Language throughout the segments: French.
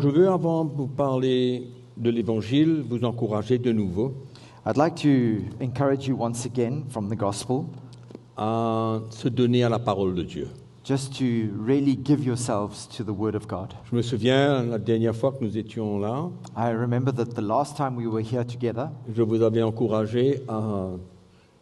Je veux, avant de vous parler de l'Évangile, vous encourager de nouveau I'd like to encourage you once again from the gospel, à se donner à la parole de Dieu. just to really give yourselves to the Word of God. Je me souviens, la dernière fois que nous étions là, I remember that the last time we were here together, je vous avais encouragé à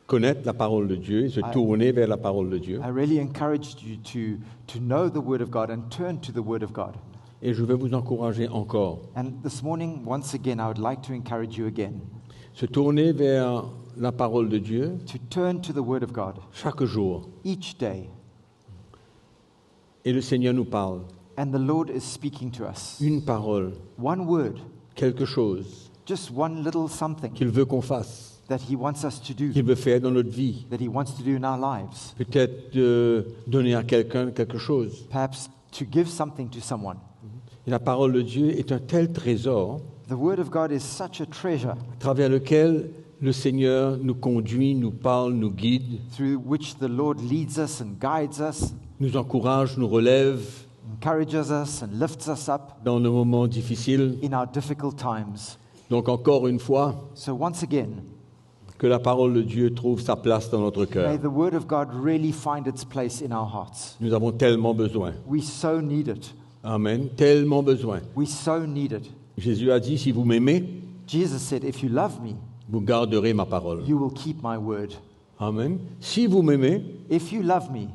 connaître la parole de Dieu et se tourner vers la parole de Dieu. I really encouraged you to know the Word of God and turn to the Word of God. Et je vais vous encourager encore. And this morning, once again, I would like to encourage you again Se tourner vers la parole de Dieu to turn to the Word of God chaque jour. each day. Et le Seigneur nous parle. And the Lord is speaking to us. Une parole, One word, quelque chose just one little something qu'il veut qu'on fasse, that He wants us to do, qu'il veut faire dans notre vie. that He wants to do in our lives. Peut-être de donner à quelqu'un quelque chose. Perhaps to give something to someone. Et la parole de Dieu est un tel trésor The Word of God is such a treasure à travers lequel le Seigneur nous conduit, nous parle, nous guide, through which the Lord leads us and guides us, nous encourage, nous relève encourages us and lifts us up dans nos moments difficiles. in our difficult times. Donc encore une fois, So once again, que la parole de Dieu trouve sa place dans notre may cœur. the Word of God really find its place in our hearts. Nous avons tellement besoin. We so need it. Amen. Tellement besoin. We so need it. Jésus a dit, si vous m'aimez, Jesus said, if you love me, vous garderez ma parole. you will keep my word. Amen. Si vous m'aimez, If you love me,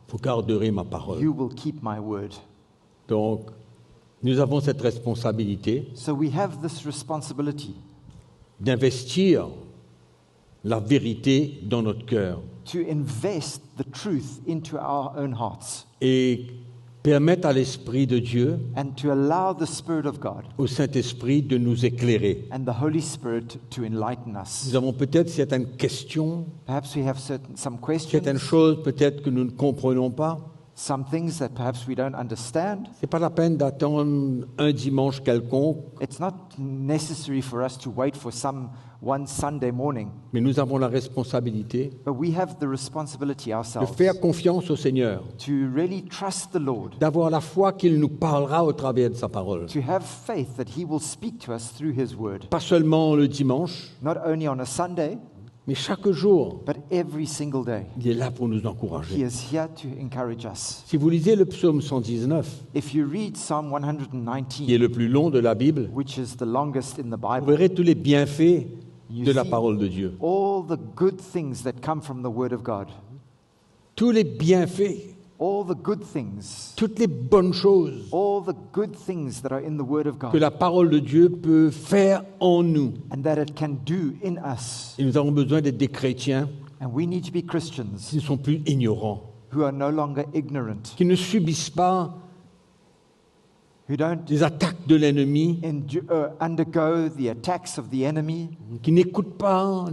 vous garderez ma parole. you will keep my word. Donc, nous avons cette responsabilité So we have this responsibility d'investir la vérité dans notre cœur to invest the truth into our own hearts et permettre à l'Esprit de Dieu, and to allow the Spirit of God au Saint-Esprit, de nous éclairer. and the Holy Spirit to enlighten us. Nous avons peut-être certaines questions, Perhaps we have some certaines questions, choses peut-être que nous ne comprenons pas. some things that perhaps we don't understand. Ce n'est pas la peine d'attendre un dimanche quelconque, It's not necessary for us to wait for one Sunday morning, mais nous avons la responsabilité but we have the responsibility de ourselves faire confiance au Seigneur, to really trust the Lord, d'avoir la foi qu'il nous parlera au travers de sa parole. to have faith that He will speak to us through His word, Pas seulement le dimanche, not only on a Sunday, mais chaque jour, but every single day. il est là pour nous He encourager. is here to encourage us. Si vous lisez le psaume 119, If you read Psalm qui est 119, le plus long de la Bible, which is the longest in the vous Bible, verrez tous les bienfaits you de la see parole de Dieu. all the good things that come from the Word of God, Tous les bienfaits, all the good things, toutes les bonnes choses all the good things that are in the Word of que God la parole de Dieu peut faire en nous. and that it can do in us. Et nous avons besoin d'être des chrétiens And we need to be Christians qui ne sont plus ignorants, who are no longer ignorant, qui ne subissent pas who don't les attaques de l'ennemi, undergo the attacks of the enemy, qui n'écoutent pas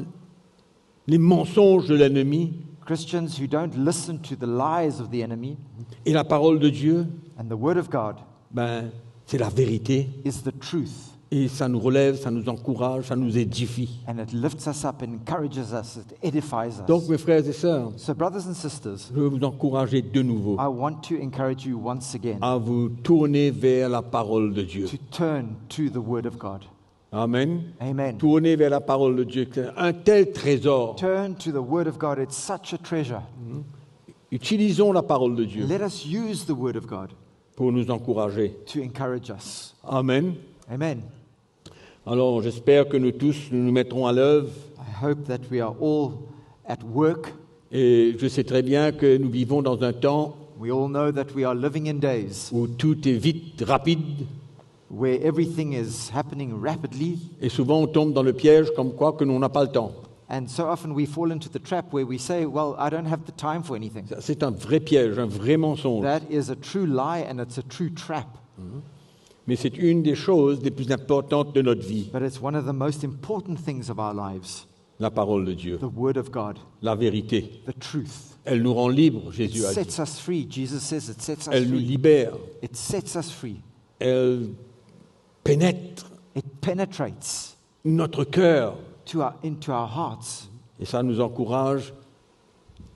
les mensonges de l'ennemi. Christians who don't listen to the lies of the enemy. Et la parole de Dieu, And the Word of God c'est la vérité. is the truth. Et ça nous relève, ça nous encourage, ça nous édifie. And it lifts us up and encourages us, it edifies us. Donc, mes frères et sœurs, So brothers and sisters, je veux vous encourager de nouveau I want to encourage you once again à vous tourner vers la parole de Dieu. to turn to the Word of God. Amen. Amen. Tourner vers la parole de Dieu, c'est un tel trésor. Turn to the Word of God. It's such a treasure. Utilisons la parole de Dieu Let us use the Word of God pour nous encourager. to encourage us. Amen. Amen. Alors, j'espère que nous tous, nous mettrons à l'œuvre. I hope that we are all at work. Et je sais très bien que nous vivons dans un temps We all know that we are living in days où tout est vite, rapide. where everything is happening rapidly. Et souvent, on tombe dans le piège comme quoi que l'on n'a pas le temps. And so often we fall into the trap where we say, well, I don't have the time for anything. Ça, c'est un vrai piège, un vrai mensonge. That is a true lie and it's a true trap. Mais c'est une des choses les plus importantes de notre vie, But it's one of the most important things of our lives, la parole de Dieu, the Word of God, la vérité. the truth. Elle nous rend libres, It Jésus a dit. sets us free. Jesus says it sets us Elle nous free. libère. It sets us free. Elle pénètre It penetrates notre cœur. into our hearts. Et ça nous encourage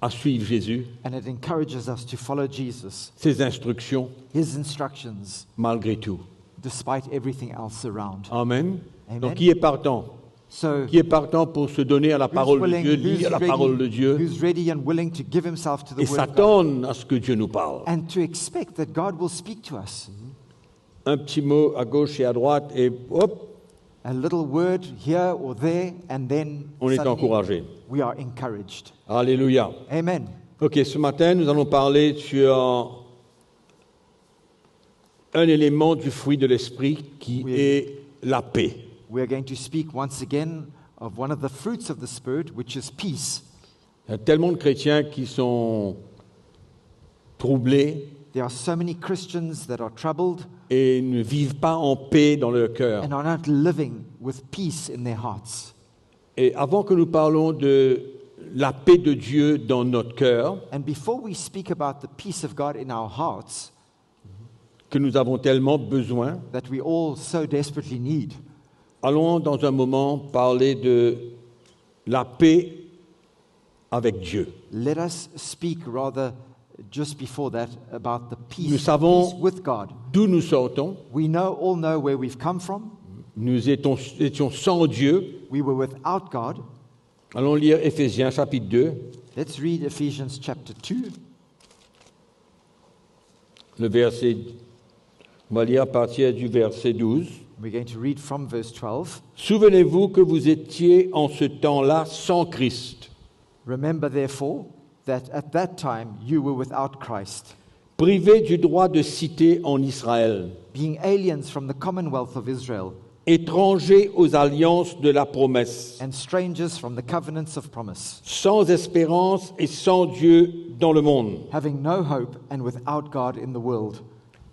à suivre Jésus, And it encourages us to follow Jesus, ses instructions, His instructions, malgré tout. despite everything else around. Amen. Amen. Donc, qui est partant? So, Qui est partant pour se donner à la who's parole de willing, Dieu, who's lire la parole de ready, Dieu who's ready and willing to give himself to the et Word of God s'attendre à ce que Dieu nous parle? and to expect that God will speak to us? Un petit mot à gauche et à droite et hop, A little word here or there, and then on est suddenly encouragé. we are encouraged. Alléluia. Amen. Ok, ce matin, nous allons parler sur un élément du fruit de l'esprit qui Oui. est la paix. We are going to speak once again of one of the fruits of the Spirit, which is peace. Il y a tellement de chrétiens qui sont troublés There are so many Christians that are troubled et ne vivent pas en paix dans leur cœur. and are not living with peace in their hearts. Et avant que nous parlons de la paix de Dieu dans notre cœur, And before we speak about the peace of God in our hearts que nous avons tellement besoin, that we all so desperately need, allons dans un moment parler de la paix avec Dieu. let us speak rather just before that about the Nous peace, savons peace with God. d'où nous sortons. We all know where we've come from. Nous étions sans Dieu. We were without God. Allons lire Éphésiens chapitre 2, Let's read Ephesians chapter 2. le verset, on va lire à partir du verset 12. We're going to read from verse 12. Souvenez-vous que vous étiez en ce temps-là sans Christ, Remember, therefore, that at that time you were without Christ, privés du droit de cité en Israël, being aliens from the commonwealth of Israel étrangers aux alliances de la promesse, and strangers from the covenants of promise, sans espérance et sans Dieu dans le monde. having no hope and without God in the world.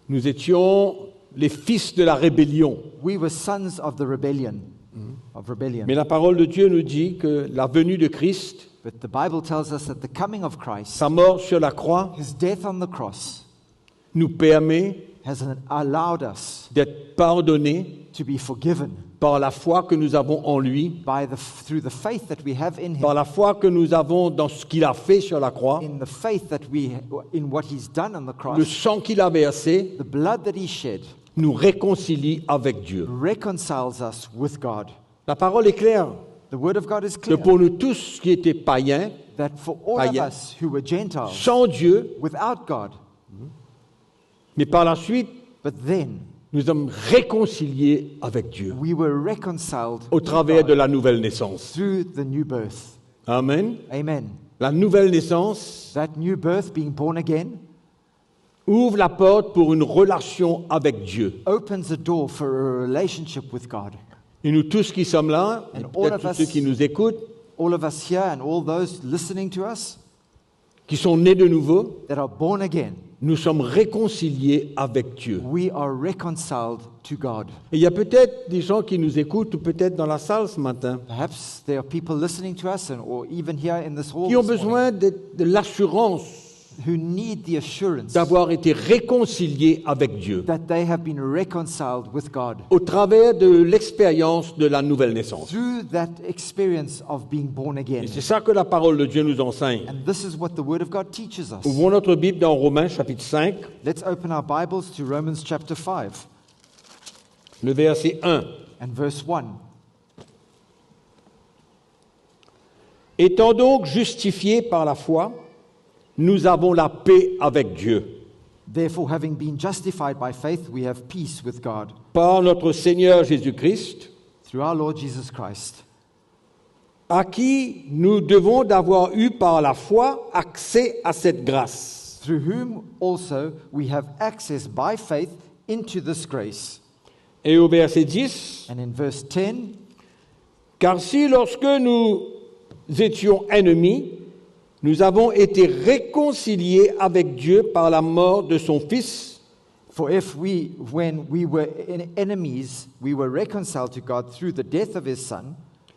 Nous étions les fils de la rébellion. We were sons of the rebellion, Mais la parole de Dieu nous dit que la venue de Christ, But the Bible tells us that the coming of Christ, sa mort sur la croix, his death on the cross, nous permet has allowed us d'être pardonnés to be forgiven par la foi que nous avons en lui, through the faith that we have in par him, la foi que nous avons dans ce qu'il a fait sur la croix, in the faith that in what he's done on the le cross, sang qu'il a versé the blood that he shed nous réconcilie avec Dieu. reconciles us with God. La parole est claire The word of God is que clear pour nous tous qui étaient païens, that for all of païens, us who were Gentiles, sans Dieu, without God, mais par la suite, but then nous sommes réconciliés avec Dieu we were reconciled au with travers God de la nouvelle naissance. through the new birth. Amen. Amen. La nouvelle naissance That new birth, being born again, ouvre la porte pour une relation avec Dieu. opens a door for a relationship with God. Et nous tous qui sommes là, et And all peut-être of tous us- ceux qui nous écoutent, All of us here and all those listening to us qui sont nés de nouveau, that are born again, nous sommes réconciliés avec Dieu. we are reconciled to God. Et il y a peut-être des gens qui nous écoutent, ou peut-être dans la salle ce matin, Perhaps there are people listening to us or even here in this hall qui ont this morning, besoin de l'assurance who need the assurance d'avoir été réconciliés avec Dieu that they have been reconciled with God au travers de l'expérience de la nouvelle naissance. through that experience of being born again. Et c'est ça que la parole de Dieu nous enseigne. And this is what the Word of God teaches us. Ouvrons notre Bible dans Romains chapitre 5, Let's open our Bibles to Romans chapter 5 le verset 1. and verse 1. Étant donc justifiés par la foi, nous avons la paix avec Dieu, Therefore, having been justified by faith, we have peace with God par notre Seigneur Jésus-Christ, through our Lord Jesus Christ, à qui nous devons d'avoir eu par la foi accès à cette grâce. through whom also we have access by faith into this grace. Et au verset 10, And in verse 10, car si lorsque nous étions ennemis, nous avons été réconciliés avec Dieu par la mort de son Fils, for if when we were enemies, we were reconciled to God through the death of his Son,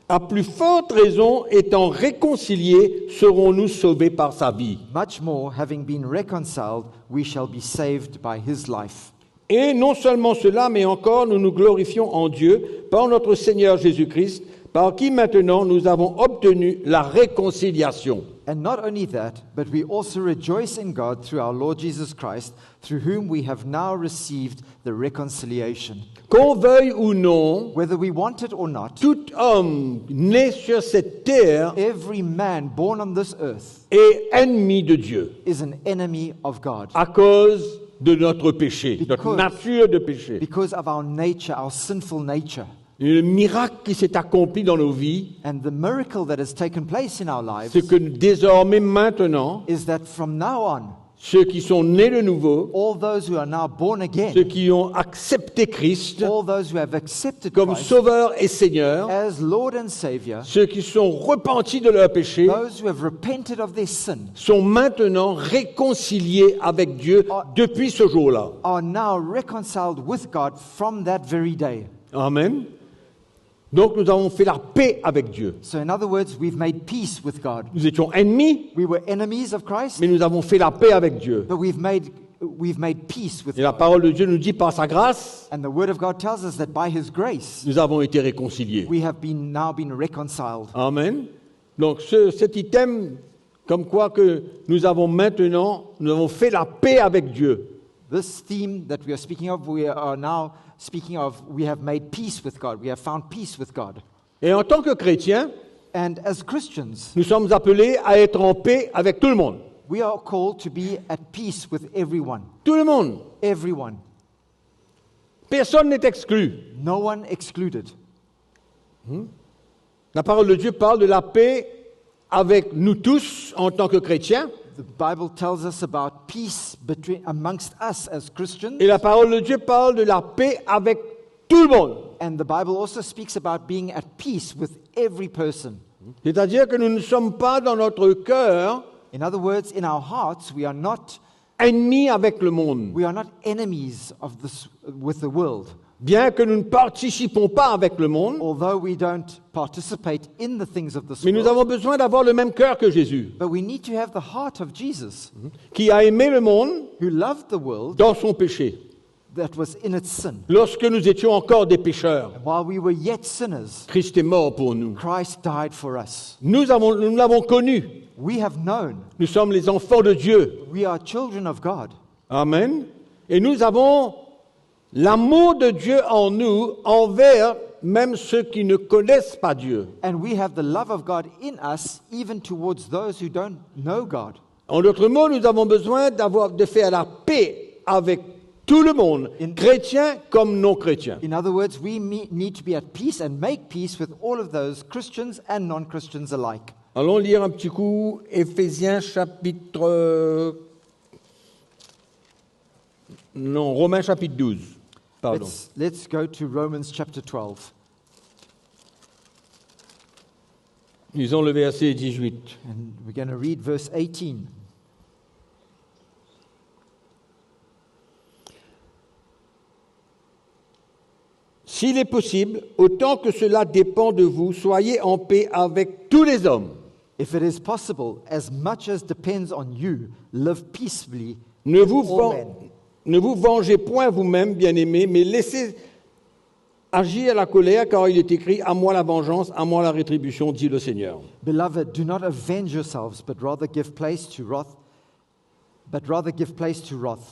à plus forte raison, étant réconciliés, serons-nous sauvés par sa vie. much more, having been reconciled, we shall be saved by his life. Et non seulement cela, mais encore nous nous glorifions en Dieu par notre Seigneur Jésus-Christ, par qui maintenant nous avons obtenu la réconciliation. And not only that, but we also rejoice in God through our Lord Jesus Christ, through whom we have now received the reconciliation. Qu'on veuille ou non, Whether we want it or not, tout homme né sur cette terre every man born on this earth est ennemi de Dieu is an enemy of God à cause de notre péché, notre Because- nature de péché. because of our nature, our sinful nature. Le miracle qui s'est accompli dans nos vies, And the miracle that has taken place in our lives c'est que désormais, maintenant, is that from now on, ceux qui sont nés de nouveau, all those who are now born ceux again, qui ont accepté Christ all those who have accepted comme Christ Sauveur et Seigneur, as Lord and Savior, ceux qui sont repentis de leurs péchés, those who have repented of their sin, sont maintenant réconciliés avec Dieu depuis ce jour-là. are now reconciled with God from that very day. Amen. Donc nous avons fait la paix avec Dieu. So in other words, we've made peace with God. Nous étions ennemis, We were enemies of Christ, mais nous avons fait la paix avec Dieu. but we've made peace with Et la God. parole de Dieu nous dit, par sa grâce, And the Word of God tells us that by His grace, nous avons été réconciliés. we have now been reconciled. Amen. Donc cet item, comme quoi que nous avons fait la paix avec Dieu. This theme that we are speaking of, we are now speaking of, we have made peace with God. We have found peace with God. Et en tant que chrétiens, And as Christians, nous sommes appelés à être en paix avec tout le monde. we are called to be at peace with everyone. Tout le monde. Everyone. Personne n'est exclu. No one excluded. La parole de Dieu parle de la paix avec nous tous en tant que chrétiens. The Bible tells us about peace amongst us as Christians. Et la parole de Dieu parle de la paix avec tout le monde. And the Bible also speaks about being at peace with every person. C'est-à-dire que nous ne sommes pas dans notre cœur In other words, in our hearts, we are not ennemis avec le monde. enemies with the world. Bien que nous ne participons pas avec le monde, Although we don't participate in the things of this mais nous world, avons besoin d'avoir le même cœur que Jésus, but we need to have the heart of Jesus, qui a aimé le monde who loved the world dans son péché. that was in its sin. Lorsque nous étions encore des pécheurs, While we were yet sinners, Christ est mort pour nous. Christ died for us. Nous l'avons connu. We have known. Nous sommes les enfants de Dieu. We are children of God. Amen. Et nous avons l'amour de Dieu en nous envers même ceux qui ne connaissent pas Dieu. And we have the love of God in us, even towards those who don't know God. En d'autres mots, nous avons besoin de faire la paix avec tout le monde, chrétiens comme non chrétiens. In other words, we need to be at peace and make peace with all of those, Christians and non-Christians alike. Allons lire un petit coup Éphésiens chapitre... Non, Romains chapitre 12. Pardon. Let's go to Romans chapter 12. Lisons le verset 18. And we're going to read verse 18. S'il est possible, autant que cela dépend de vous, soyez en paix avec tous les hommes. If it is possible, as much as depends on you, live peaceably Ne vous, with all men. ne vous vengez point vous-même, bien-aimés, mais laissez agir la colère, car il est écrit « À moi la vengeance, à moi la rétribution, dit le Seigneur. Beloved, do not avenge yourselves, but rather give place to wrath.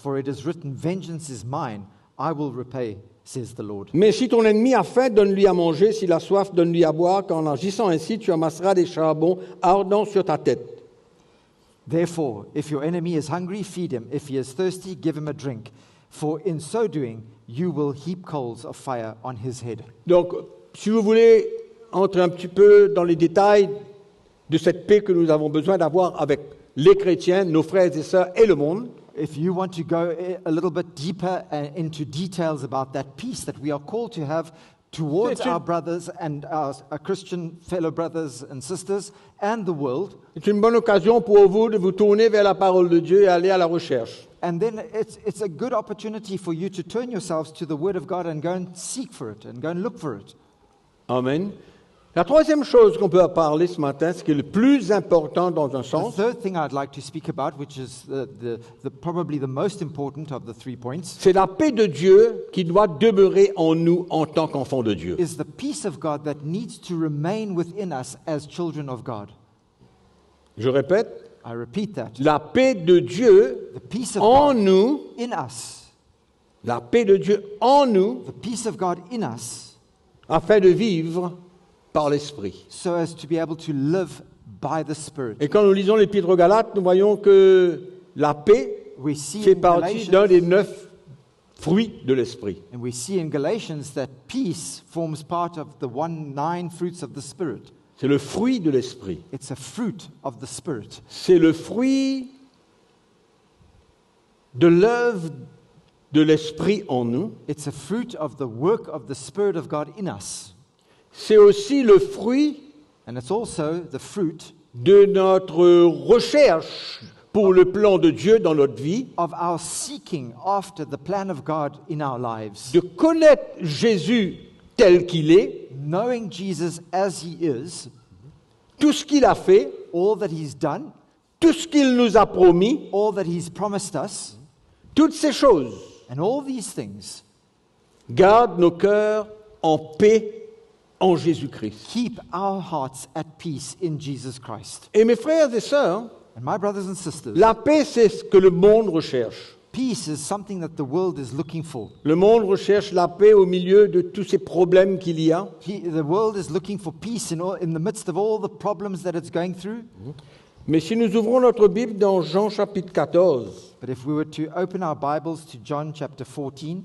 For it is written, "Vengeance is mine; I will repay," says the Lord. Mais si ton ennemi a faim, donne-lui à manger, s'il a soif, donne-lui à boire, car en agissant ainsi, tu amasseras des charbons ardents sur ta tête. Therefore, if your enemy is hungry, feed him. If he is thirsty, give him a drink. For in so doing, you will heap coals of fire on his head. Donc, si vous voulez entrer un petit peu dans les détails de cette paix que nous avons besoin d'avoir avec les chrétiens, nos frères et sœurs et le monde, If you want to go a little bit deeper into details about that peace that we are called to have towards our brothers and our Christian fellow brothers and sisters and the world, c'est une bonne occasion pour vous de vous tourner vers la parole de Dieu et aller à la recherche. and then it's a good opportunity for you to turn yourselves to the Word of God and go and seek for it and go and look for it. Amen. La troisième chose qu'on peut parler ce matin, ce qui est le plus important dans un The sens, third thing I'd like to speak about, which is probably the most important of the 3 points, c'est la paix de Dieu qui doit demeurer en nous en tant qu'enfants de Dieu. is the peace of God that needs to remain within us as children of God. Je répète, I repeat that. la paix de Dieu The peace of en God nous, in us, la paix de Dieu en nous, the peace of God in us, afin de vivre par l'Esprit. so as to be able to live by the Spirit. Et quand nous lisons l'Épître aux Galates, nous voyons que la paix We see fait in partie d'un des Galatians, 9 fruits de l'Esprit. and we see in Galatians that peace forms part of the 9 fruits of the Spirit. C'est le fruit de l'Esprit. It's a fruit of the Spirit. C'est le fruit de l'œuvre de l'Esprit en nous. It's a fruit of the work of the Spirit of God in us. C'est aussi le fruit And it's also the fruit de notre recherche pour le plan de Dieu dans notre vie, of our seeking after the plan of God in our lives. de connaître Jésus tel qu'il est, Knowing Jesus as He is, tout ce qu'il a fait, all that He's done, tout ce qu'il nous a promis, all that He's promised us, toutes ces choses and all these things gardent nos cœurs en paix en Jésus-Christ. keep our hearts at peace in Jesus Christ. Et mes frères et sœurs, And my brothers and sisters, la paix, c'est ce que le monde recherche. peace is something that the world is looking for. Le monde recherche la paix au milieu de tous ces problèmes qu'il y a. The world is looking for peace in the midst of all the problems that it's going through. Mais si nous ouvrons notre Bible dans Jean chapitre 14, But if we were to open our Bibles to John chapter 14,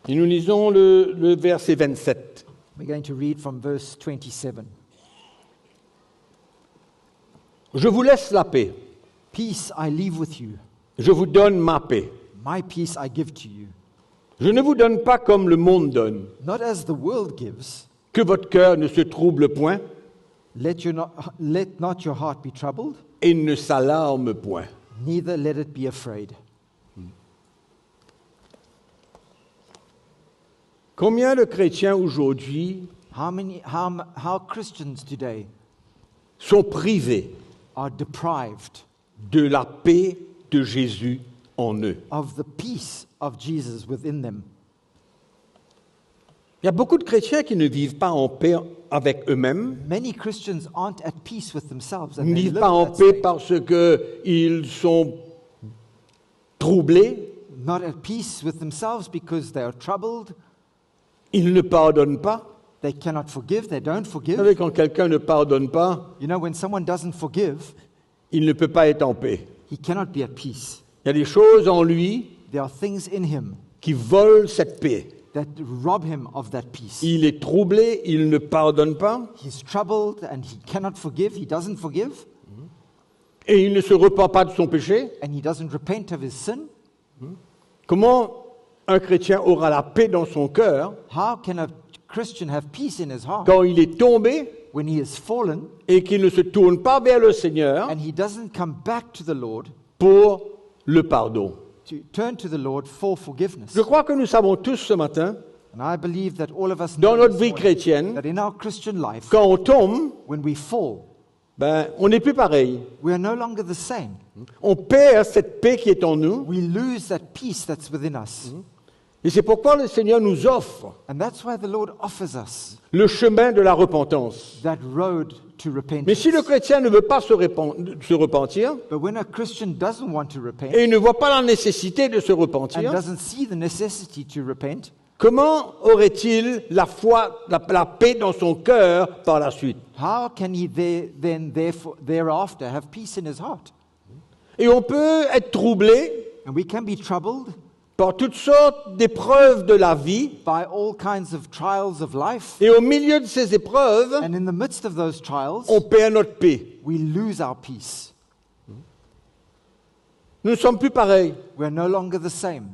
et nous lisons le verset 27. we're going to read from verse 27. Je vous laisse la paix. Peace I leave with you. Je vous donne ma paix. My peace I give to you. Je ne vous donne pas comme le monde donne. Not as the world gives. Que votre cœur ne se trouble point Let not your heart be troubled, et ne s'alarme point. neither let it be afraid. Combien de chrétiens aujourd'hui How Christians today sont privés are deprived de la paix de Jésus en eux? of the peace of Jesus within them. Il y a beaucoup de chrétiens qui ne vivent pas en paix avec eux-mêmes, Many Christians aren't at peace with themselves, ne and they vivent live pas en that paix state. parce qu'ils sont troublés, Not at peace with themselves because they are troubled, ils ne pardonnent pas. they cannot forgive, they don't Vous forgive. savez, quand quelqu'un ne pardonne pas, You know, when someone doesn't forgive, il ne peut pas être en paix. he cannot be at peace. Il y a des choses en lui There are things in him qui volent cette paix. that rob him of that peace. Il est troublé, il ne pardonne pas He's troubled and he cannot forgive, he doesn't forgive, et il ne se repent pas de son péché. and he doesn't repent of his sin. Comment un chrétien aura la paix dans son cœur How can a Christian have peace in his heart quand il est tombé when he has fallen et qu'il ne se tourne pas vers le Seigneur and he doesn't come back to the Lord pour le pardon? to turn to the Lord for forgiveness? Je crois que nous savons tous ce matin, And I believe that all of us dans know notre this vie morning chrétienne, that in our Christian life, quand on tombe, when we fall, on n'est plus pareil. we are no longer the same. On perd cette paix qui est en nous. We lose that peace that's within us. Et c'est pourquoi le Seigneur nous offre And that's why the Lord offers us le chemin de la repentance. that road to Mais repentance. si le chrétien ne veut pas se repentir, But when a Christian doesn't want to repent et il ne voit pas la nécessité de se and repentir, doesn't see the necessity to repent, comment aurait-il la foi, la paix dans son cœur par la suite? how can he thereafter have peace in his heart? Et on peut être troublé And we can be troubled par toutes sortes d'épreuves de la vie, by all kinds of trials of life. et au milieu de ces épreuves, And in the midst of those trials, on perd notre paix. we lose our peace. Nous ne sommes plus pareils. We're no longer the same.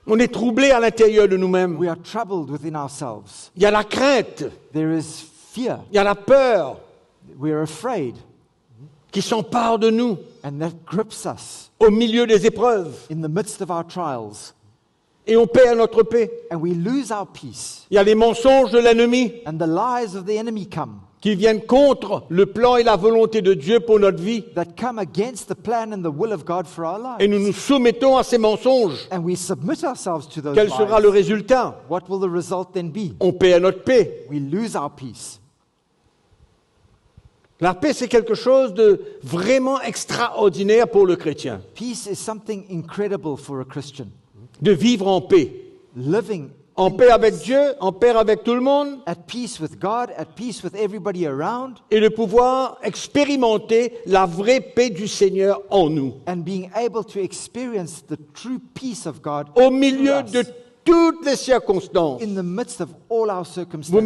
On est troublé à l'intérieur de nous-mêmes. We are troubled within ourselves. Il y a la crainte, There is fear. il y a la peur We're afraid. qui s'empare de nous And that grips us au milieu des épreuves. in the midst of our trials. Et on perd notre paix. And we lose our peace. Il y a les mensonges de l'ennemi And the lies of the enemy come qui viennent contre le plan et la volonté de Dieu pour notre vie. that come against the plan and the will of God for our lives. Et nous nous soumettons à ces mensonges. And we submit ourselves to those Quel sera le lies. résultat? What will the result then be? On perd notre paix. We lose our peace. La paix, c'est quelque chose de vraiment extraordinaire pour le chrétien. Peace is something incredible for a Christian. De vivre en paix. Living En paix avec Dieu, en paix avec tout le monde, at peace with God, at peace with everybody around, et de pouvoir expérimenter la vraie paix du Seigneur en nous. and being able to experience the true peace of God Au milieu through de us, toutes les circonstances. in the midst of all our Vous me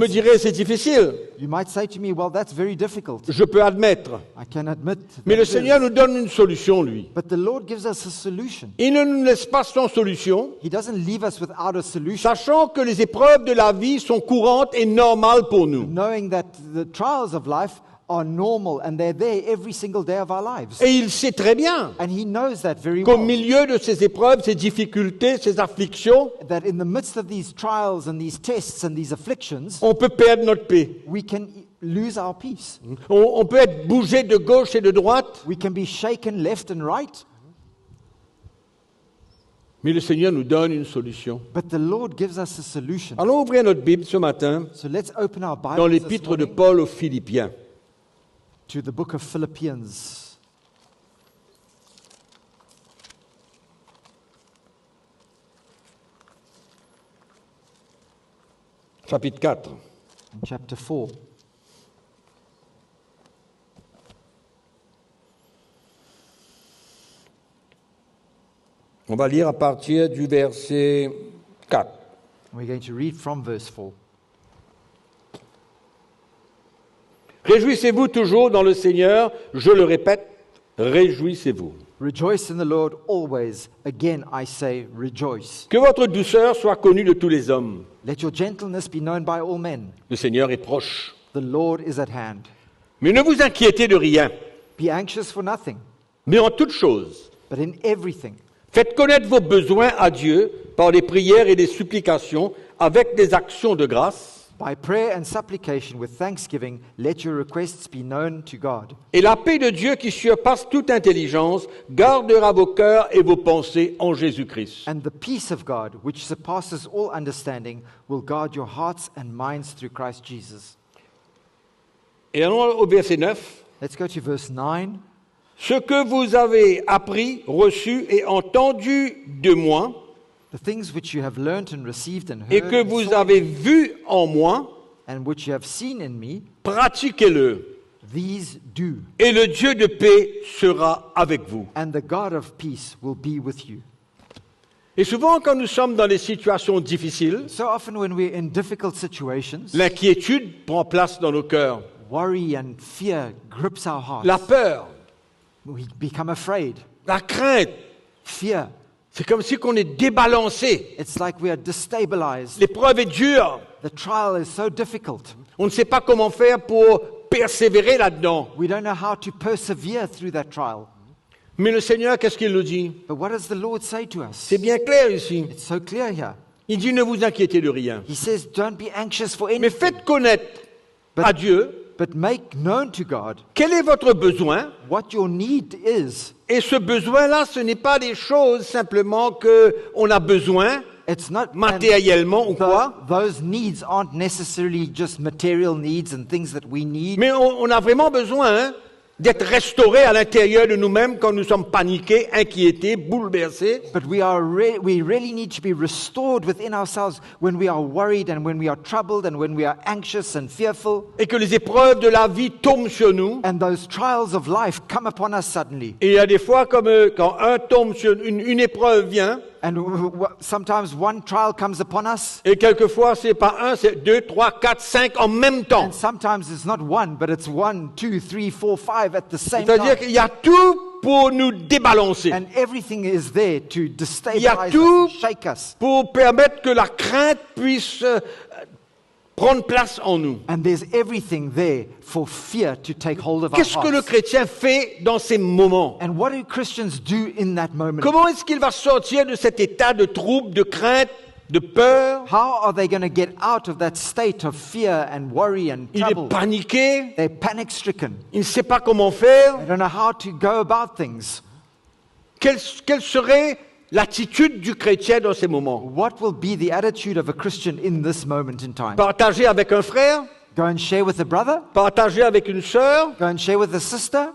circumstances. direz, c'est difficile. You might say to me, well, that's very difficult. Je peux admettre. I can admit Mais that le it is. Seigneur nous donne une solution, lui. But the Lord gives us a solution. Il ne nous laisse pas sans solution, He doesn't leave us without a solution, sachant que les épreuves de la vie sont courantes et normales pour nous. knowing that the trials of life are normal and they're there every single day of our lives. Et il sait très bien And He knows that very qu'au well. milieu de ces épreuves, ces difficultés, ces afflictions, That in the midst of these trials and these tests and these afflictions, on peut perdre notre paix. we can lose our peace. On peut être bougé de gauche et de droite, We can be shaken left and right, mais le Seigneur nous donne une solution. but the Lord gives us a solution. Allons ouvrir notre Bible ce matin So let's open our dans Bibles this l'épître de morning Paul aux Philippiens. to the book of Philippians. Chapitre 4. In chapter 4. On va lire à partir du verset 4. We're going to read from verse 4. Réjouissez-vous toujours dans le Seigneur, je le répète, réjouissez-vous. Rejoice in the Lord always. Again, I say, rejoice. Que votre douceur soit connue de tous les hommes. Let your gentleness be known by all men. Le Seigneur est proche. The Lord is at hand. Mais ne vous inquiétez de rien, Be anxious for nothing, mais en toute chose, but in everything, faites connaître vos besoins à Dieu par des prières et des supplications avec des actions de grâce. by prayer and supplication with thanksgiving, let your requests be known to God. Et la paix de Dieu qui surpasse toute intelligence gardera vos cœurs et vos pensées en Jésus-Christ. And the peace of God, which surpasses all understanding, will guard your hearts and minds through Christ Jesus. Et allons au verset 9. Let's go to verse 9. Ce que vous avez appris, reçu et entendu de moi, The things which you have learnt and received and et heard que and vous saw avez vu en moi, and which you have seen in me, pratiquez-le, these do, et le Dieu de paix sera avec vous. and the God of peace will be with you. Et souvent, quand nous sommes dans des situations difficiles, So often when we're in difficult situations, l'inquiétude prend place dans nos cœurs, worry and fear grips our hearts. la peur, We become afraid. la crainte. Fear. C'est comme si on est débalancé. It's like we are destabilized. L'épreuve est dure. The trial is so difficult. On ne sait pas comment faire pour persévérer là-dedans. We don't know how to persevere through that trial. Mais le Seigneur, qu'est-ce qu'il nous dit? But what does the Lord say to us? C'est bien clair ici. It's so clear here. Il dit ne vous inquiétez de rien. He says, don't be anxious for Mais anything, faites connaître à Dieu but make known to God quel est votre besoin. what your need is. Et ce besoin-là, ce n'est pas des choses simplement qu'on a besoin It's not matériellement ou quoi. those needs aren't necessarily just material needs and things that we need. Mais on a vraiment besoin d'être restaurés à l'intérieur de nous-mêmes quand nous sommes paniqués, inquiétés, bouleversés. But we really need to be restored within ourselves when we are worried and when we are troubled and when we are anxious and fearful. Et que les épreuves de la vie tombent sur nous. And those trials of life come upon us suddenly. Et il y a des fois, comme quand un tombe sur une épreuve vient, And sometimes one trial comes upon us. et quelquefois c'est pas un, c'est 2, 3, 4, 5 en même temps. And sometimes it's not one, but it's 1, 2, 3, 4, 5 at the same C'est-à-dire time. qu'il y a tout pour nous débalancer, And everything is there to Il y a destabilize tout us, shake us. pour permettre que la crainte puisse prendre place en nous. And there's everything there for fear to take hold of our Qu'est-ce que le hearts. chrétien fait dans ces moments? And what do Christians do in that moment? Comment est-ce qu'il va sortir de cet état de trouble, de crainte, de peur, How are they going to get out of that state of fear and worry and il est trouble? paniqué, They're panic-stricken. il ne sait pas comment faire. They don't know how to go about things. Quelle serait l'attitude du chrétien dans ces moments? What will be the attitude of a Christian in this moment in time? Partager avec un frère, Go and share with a brother? partager avec une sœur, Go and share with a sister?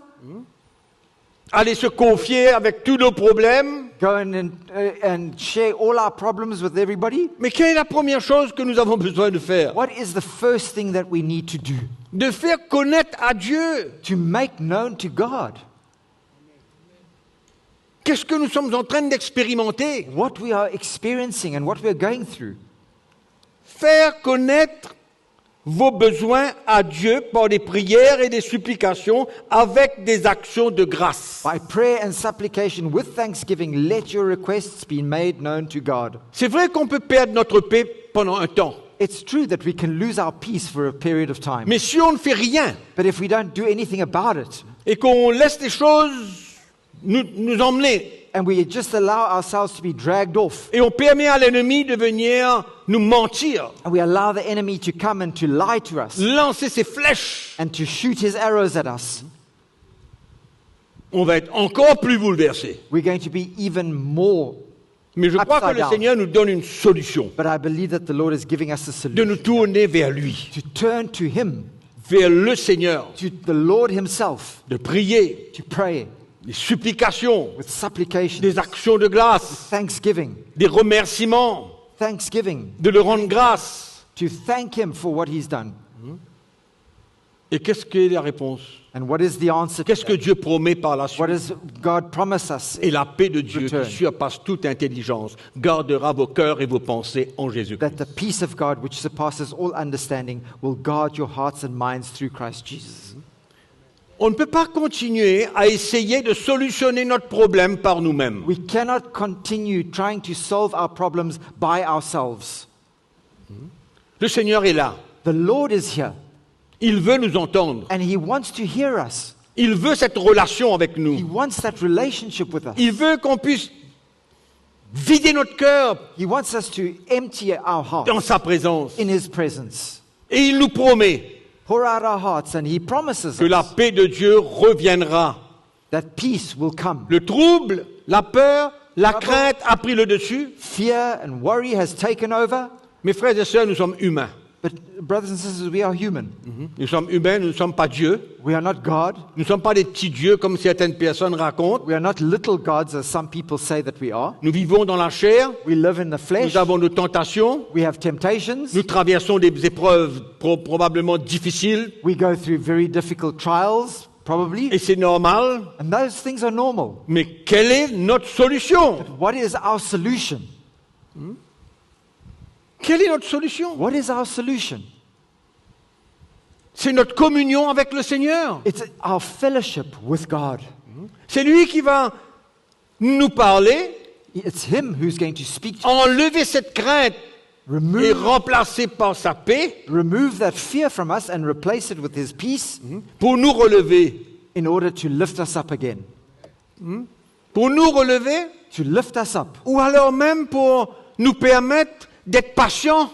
aller se confier avec tous nos problèmes. Go and share all our problems with everybody? Mais quelle est la première chose que nous avons besoin de faire? What is the first thing that we need to do? De faire connaître à Dieu. To make known to God Qu'est-ce que nous sommes en train d'expérimenter? what we are experiencing and what we are going through. Faire connaître vos besoins à Dieu par des prières et des supplications avec des actions de grâce. By prayer and supplication with thanksgiving, let your requests be made known to God. C'est vrai qu'on peut perdre notre paix pendant un temps. It's true that we can lose our peace for a period of time. Mais si on ne fait rien But if we don't do anything about it, et qu'on laisse les choses nous emmener and we just allow ourselves to be dragged off, et on permet à l'ennemi de venir nous mentir, and we allow the enemy to come and to lie to us, lancer ses flèches, and to shoot his arrows at us, on va être encore plus bouleversé. we're going to be even more. Mais je crois que Upside le down. Seigneur nous donne une solution, But I believe that the Lord is giving us a de solution nous tourner vers lui, to turn to Him, vers le Seigneur, to the Lord Himself, de prier, to pray des supplications, with supplication, des actions de grâce, thanksgiving, des remerciements, de le rendre grâce. to thank Him for what He's done. Et qu'est-ce que la réponse? And what is the answer to Qu'est-ce que that? Dieu promet par la What suite? does God promise us? Et la paix de Dieu Return. qui surpasse toute intelligence gardera vos cœurs et vos pensées en Jésus-Christ. That the peace of God, which surpasses all understanding, will guard your hearts and minds through Christ Jesus. On ne peut pas continuer à essayer de solutionner notre problème par nous-mêmes. We cannot continue trying to solve our problems by ourselves. Le Seigneur est là. The Lord is here, Il veut nous entendre. and He wants to hear us. Il veut cette relation avec He nous. wants that relationship with us. Il veut qu'on puisse vider notre cœur He wants us to empty our dans hearts sa présence. in His presence. Et il nous promet Pour out our hearts, and He promises que la us paix de Dieu reviendra. that peace will come. Le trouble, la peur, la crainte a pris le dessus. Fear and worry has taken over. Mes frères et sœurs, nous sommes humains. But brothers and sisters, we are human. Nous sommes humains, nous ne sommes pas Dieu. We are not God. Nous ne sommes pas des petits dieux comme certaines personnes racontent. We are not little gods as some people say that we are. Nous vivons dans la chair, We live in the flesh. nous avons nos tentations, We have temptations. nous traversons des épreuves probablement difficiles, We go through very difficult trials, probably. et c'est normal. And those things are normal. Mais quelle est notre solution? What is our solution? Quelle est notre solution? What is our solution? C'est notre communion avec le Seigneur. It's our fellowship with God. C'est lui qui va nous parler, It's Him who's going to speak to enlever cette crainte et remove, remplacer par sa paix remove that fear from us and replace it with His peace pour nous relever. in order to lift us up again. Pour nous relever, To lift us up, ou alors même pour nous permettre d'être patients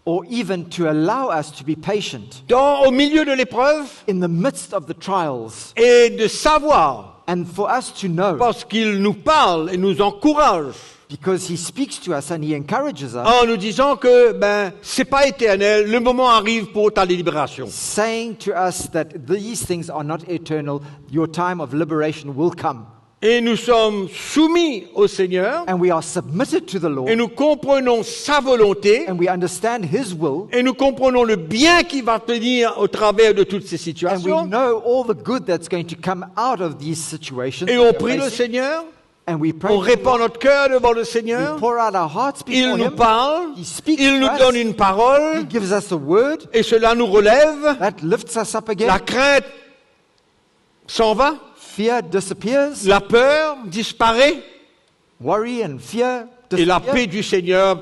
or even to allow us to be patient au milieu de l'épreuve in the midst of the trials, et de savoir, and for us to know, parce qu'il nous parle et nous encourage, because He speaks to us and He encourages us, en nous disant que c'est pas éternel, le moment arrive pour ta libération. saying to us that these things are not eternal, your time of liberation will come. Et nous sommes soumis au Seigneur And we are submitted to the et Lord, nous comprenons sa volonté and we understand His will, et nous comprenons le bien qui va venir au travers de toutes ces and we situations. know all the good that's going to come out of these situations. Et that on we're prie le facing, Seigneur, and we pray. on to the répand Lord, notre cœur devant le we Seigneur, pour out our hearts il before nous Him. parle, He speaks il to nous us. donne une parole He gives us a word et cela nous relève. that lifts us up again. La crainte s'en va, Fear disappears. la peur disparaît Worry and fear et la disappear. paix du Seigneur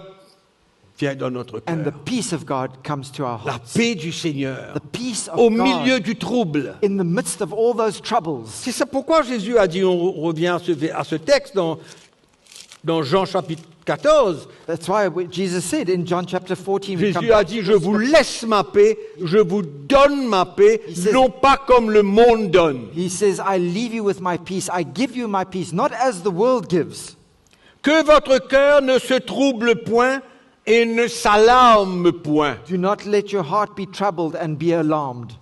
vient dans notre And the cœur. peace of God comes to our La hearts. paix du Seigneur The peace of au God milieu du trouble. in the midst of all those troubles. C'est ça pourquoi Jésus a dit, on revient à ce texte dans Dans Jean chapitre 14, That's why Jesus said in John chapter 14, we come Jésus a back dit, to je this vous scripture. laisse ma paix, je vous donne ma paix, He says- non pas comme le monde donne. He says, I leave you with my peace. I give you my peace, not as the world gives. Que votre cœur ne se trouble point et ne s'alarme point. Do not let your heart be troubled and be alarmed.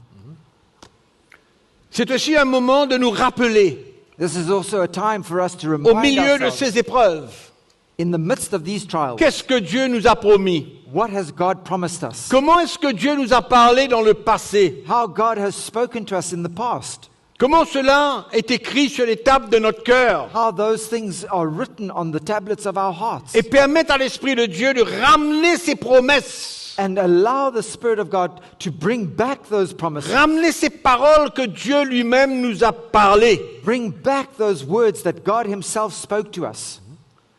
C'est aussi un moment de nous rappeler, This is also a time for us to au remind milieu de ourselves, ces épreuves, in the midst of these trials, qu'est-ce que Dieu nous a promis? what has God promised us? Comment est-ce que Dieu nous a parlé dans le passé? How God has spoken to us in the past. Comment cela est écrit sur les tables de notre cœur How those things are written on the tablets of our hearts. et permettre à l'Esprit de Dieu de ramener ses promesses, And allow the Spirit of God to bring back those promises. ramener ces paroles que Dieu lui-même nous a parlé. Bring back those words that God Himself spoke to us.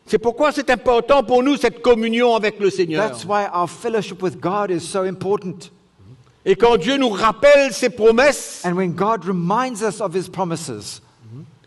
C'est pourquoi c'est important pour nous cette communion avec le Seigneur. That's why our fellowship with God is so important. Et quand Dieu nous rappelle ses promesses, And when God reminds us of His promises,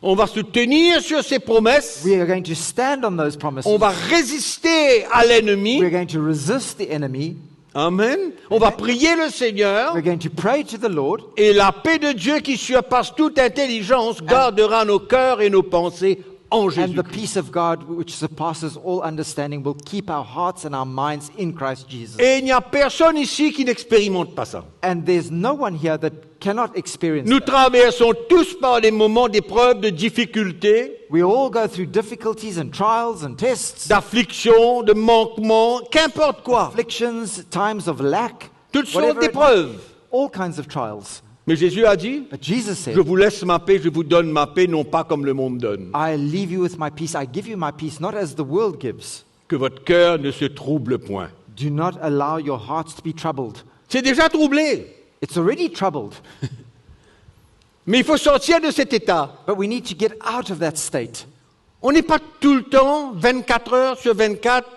on va se tenir sur ces promesses, we are going to stand on those promises. on va résister à l'ennemi. We're going to resist the enemy. Amen. On va prier le Seigneur We're going to pray to the Lord. et la paix de Dieu qui surpasse toute intelligence gardera nos cœurs et nos pensées en And the Jésus. peace of God, which surpasses all understanding, will keep our hearts and our minds in Christ Jesus. Et il n'y a personne ici qui n'expérimente pas ça. And there's no one here that cannot experience Nous that. traversons tous par des moments d'épreuves, de difficultés, We all go through difficulties and trials and tests, d'afflictions, de manquements, qu'importe quoi. afflictions, times of lack, Toutes sortes whatever it d'épreuves. might- all kinds of trials. Mais Jésus a dit, But Jesus said, je vous laisse ma paix, je vous donne ma paix, non pas comme le monde donne. I leave you with my peace. I give you my peace, not as the world gives. Que votre cœur ne se trouble point. Do not allow your hearts to be troubled. C'est déjà troublé, It's already troubled, mais il faut sortir de cet état. but we need to get out of that state. On n'est pas tout le temps, 24 heures sur 24,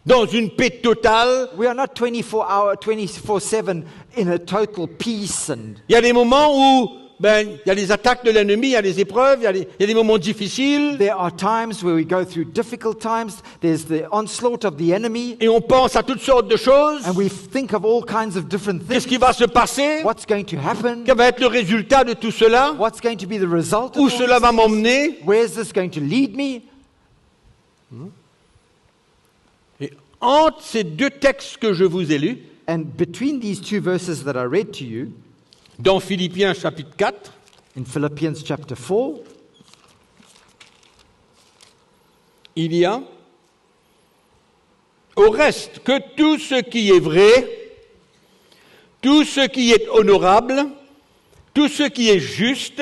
dans une paix totale. We are not 24/7 in a total peace. And Il y a des moments où il y a les attaques de l'ennemi, il y a les épreuves, il y a des moments difficiles, there are times where we go through difficult times. There's the onslaught of the enemy, et on pense à toutes sortes de choses. and we think of all kinds of different Qu'est-ce things. qui va se passer? What's going to happen? Quel va être le résultat de tout cela? What's going to be the result of Où all cela this? va m'emmener? Where's this going to lead me? Et entre ces deux textes que je vous ai lus, And between these two verses that I read to you, dans Philippiens chapitre 4, in Philippians chapter 4, il y a au reste que tout ce qui est vrai, tout ce qui est honorable, tout ce qui est juste,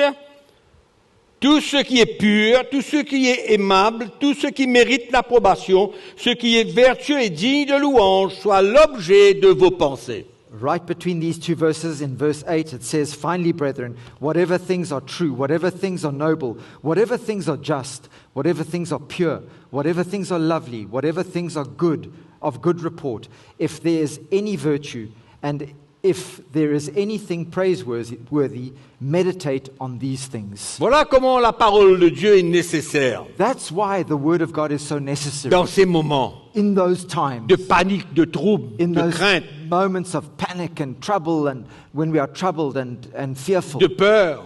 tout ce qui est pur, tout ce qui est aimable, tout ce qui mérite l'approbation, ce qui est vertueux et digne de louange, soit l'objet de vos pensées. right between these two verses, in verse 8, it says, Finally, brethren, whatever things are true, whatever things are noble, whatever things are just, whatever things are pure, whatever things are lovely, whatever things are good, of good report, if there is any virtue, and if there is anything praiseworthy, meditate on these things. Voilà comment la parole de Dieu est nécessaire That's why the Word of God is so necessary dans ces moments in those times, de panique, de trouble, in de those crainte, moments of panic and trouble, and when we are troubled and fearful, de peur.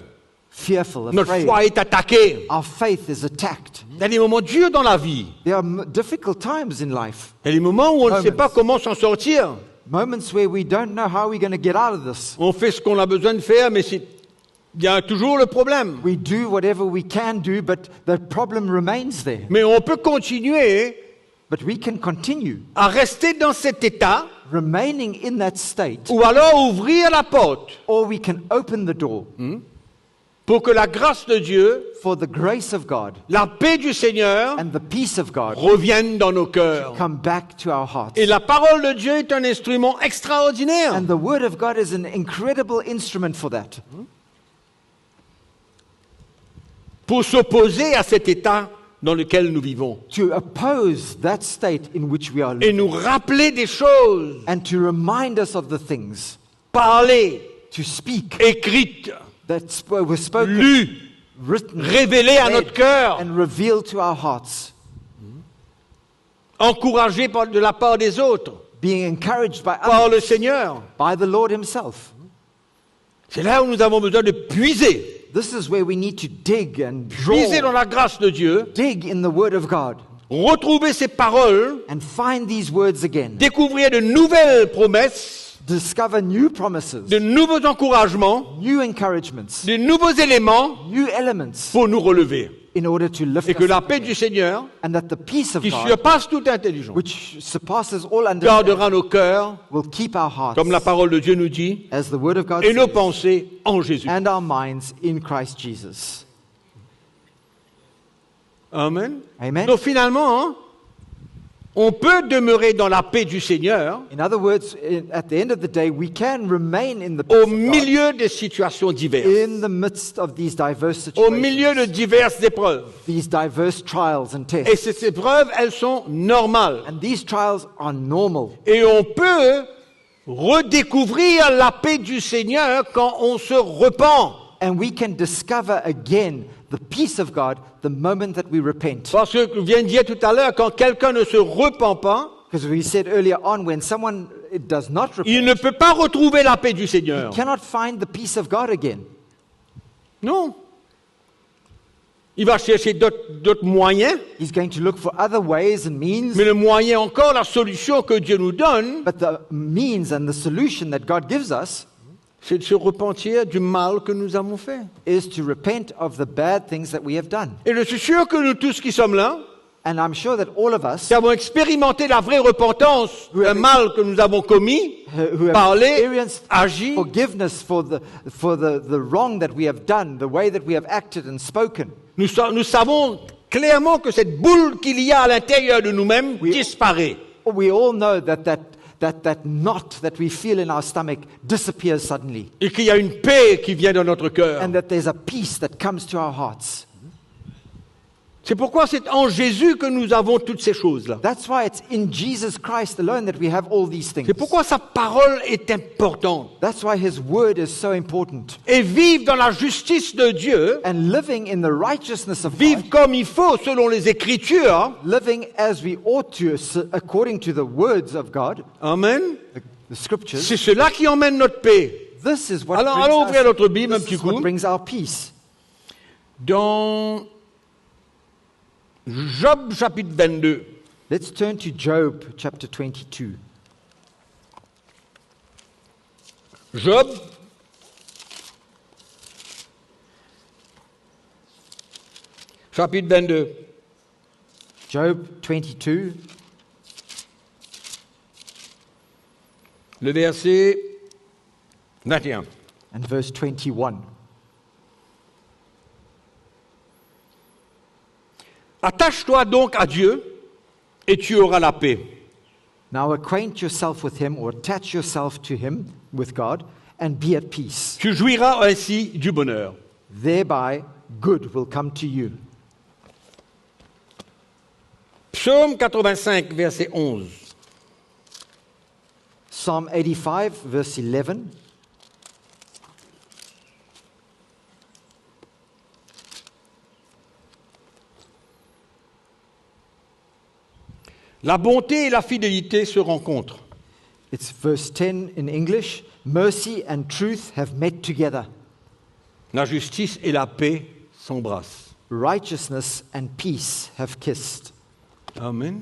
fearful, Notre afraid. foi est attaquée. Our faith is attacked. Il y a des moments durs dans la vie. There are difficult times in life, Il y a des moments où on ne sait Moments. pas comment s'en sortir. moments where we don't know how we're going to get out of this. On fait ce qu'on a besoin de faire, mais il y a toujours le problème. We do whatever we can do, but the problem remains there. Mais on peut continuer But we can continue à rester dans cet état, remaining in that state, ou alors ouvrir la porte or we can open the door pour que la grâce de Dieu, for the grace of God la paix du Seigneur and the peace of God revienne dans nos cœurs. come back to our hearts. Et la parole de Dieu est un instrument extraordinaire. And the Word of God is an incredible instrument for that. Pour s'opposer à cet état dans lequel nous vivons. To oppose that state in which we are Et living. nous rappeler des choses, And to remind us of the things, parlées, to speak, écrites, that were spoken, lues, written, révélées à read, notre cœur. and revealed to our hearts. encouragés de la part des autres, being encouraged by par le others, Seigneur. by the Lord himself. C'est là où nous avons besoin de puiser. This is where we need to dig and Puiser dans draw, la grâce de Dieu, dig in the Word of God, retrouver ses paroles, and find these words again. découvrir de nouvelles promesses, Discover new promises, de nouveaux encouragements, new encouragements, de nouveaux éléments new elements pour nous relever. in order to lift Et que us la up paix again. du Seigneur, And that the peace of qui God, surpasse toute intelligence, which surpasses all understanding, gardera nos cœurs, will keep our hearts, comme la parole de Dieu nous dit, as the Word of God et nos says, pensées en Jésus. and our minds in Christ Jesus. Amen. Amen. Donc finalement, hein, on peut demeurer dans la paix du Seigneur In other words, at the end of the day, we can remain in the peace au of God milieu des situations diverses, in the midst of these diverse au milieu de situations, diverses épreuves. these diverse trials and Et tests. ces épreuves, elles sont normales. And these trials are normal. Et on peut redécouvrir la paix du Seigneur quand on se repent. And we can discover again the peace of God the moment that we repent. Parce que je viens de dire tout à l'heure, quand quelqu'un ne se repent pas, Because we said earlier on, when someone does not il repent, ne peut pas retrouver la paix du Seigneur. cannot find the peace of God again. Non. Il va chercher d'autres moyens, He's going to look for other ways and means, mais le moyen encore, la solution que Dieu nous donne, but the means and the solution that God gives us c'est de se repentir du mal que nous avons fait. is to repent of the bad things that we have done. Et je suis sûr que nous tous qui sommes là, And I'm sure that all of us qui avons expérimenté la vraie repentance d'un mal que nous avons commis, who have parlé, experienced agi, forgiveness for the wrong that we have done, the way that we have acted and spoken. nous savons clairement que cette boule qu'il y a à l'intérieur de nous-mêmes Oui. disparaît. We all know that knot that we feel in our stomach disappears suddenly, Et qu'il y a une paix qui vient dans notre cœur. and that there's a peace that comes to our hearts. C'est pourquoi c'est en Jésus que nous avons toutes ces choses-là. That's why it's in Jesus Christ alone that we have all these things. C'est pourquoi sa parole est importante. That's why his word is so important. Et vivre dans la justice de Dieu, And living in the righteousness of vivre God, comme il faut selon les Écritures, living as we ought to, according to the words of God, amen, the scriptures, c'est cela qui emmène notre paix. this is what Allons ouvrir notre Bible un this petit is what coup. brings our peace. Dans Job chapitre 22, Let's turn to Job chapter 22. Job, chapitre 22, Job 22, le verset 21. and verse 21. Attache-toi donc à Dieu et tu auras la paix. Now acquaint yourself with him, or attach yourself to him, with God, and be at peace. Tu jouiras ainsi du bonheur. Thereby good will come to you. Psaume 85, verset 11. Psalm 85, verse 11. La bonté et la fidélité se rencontrent. It's verse 10 in English. Mercy and truth have met together. La justice et la paix s'embrassent. Righteousness and peace have kissed. Amen.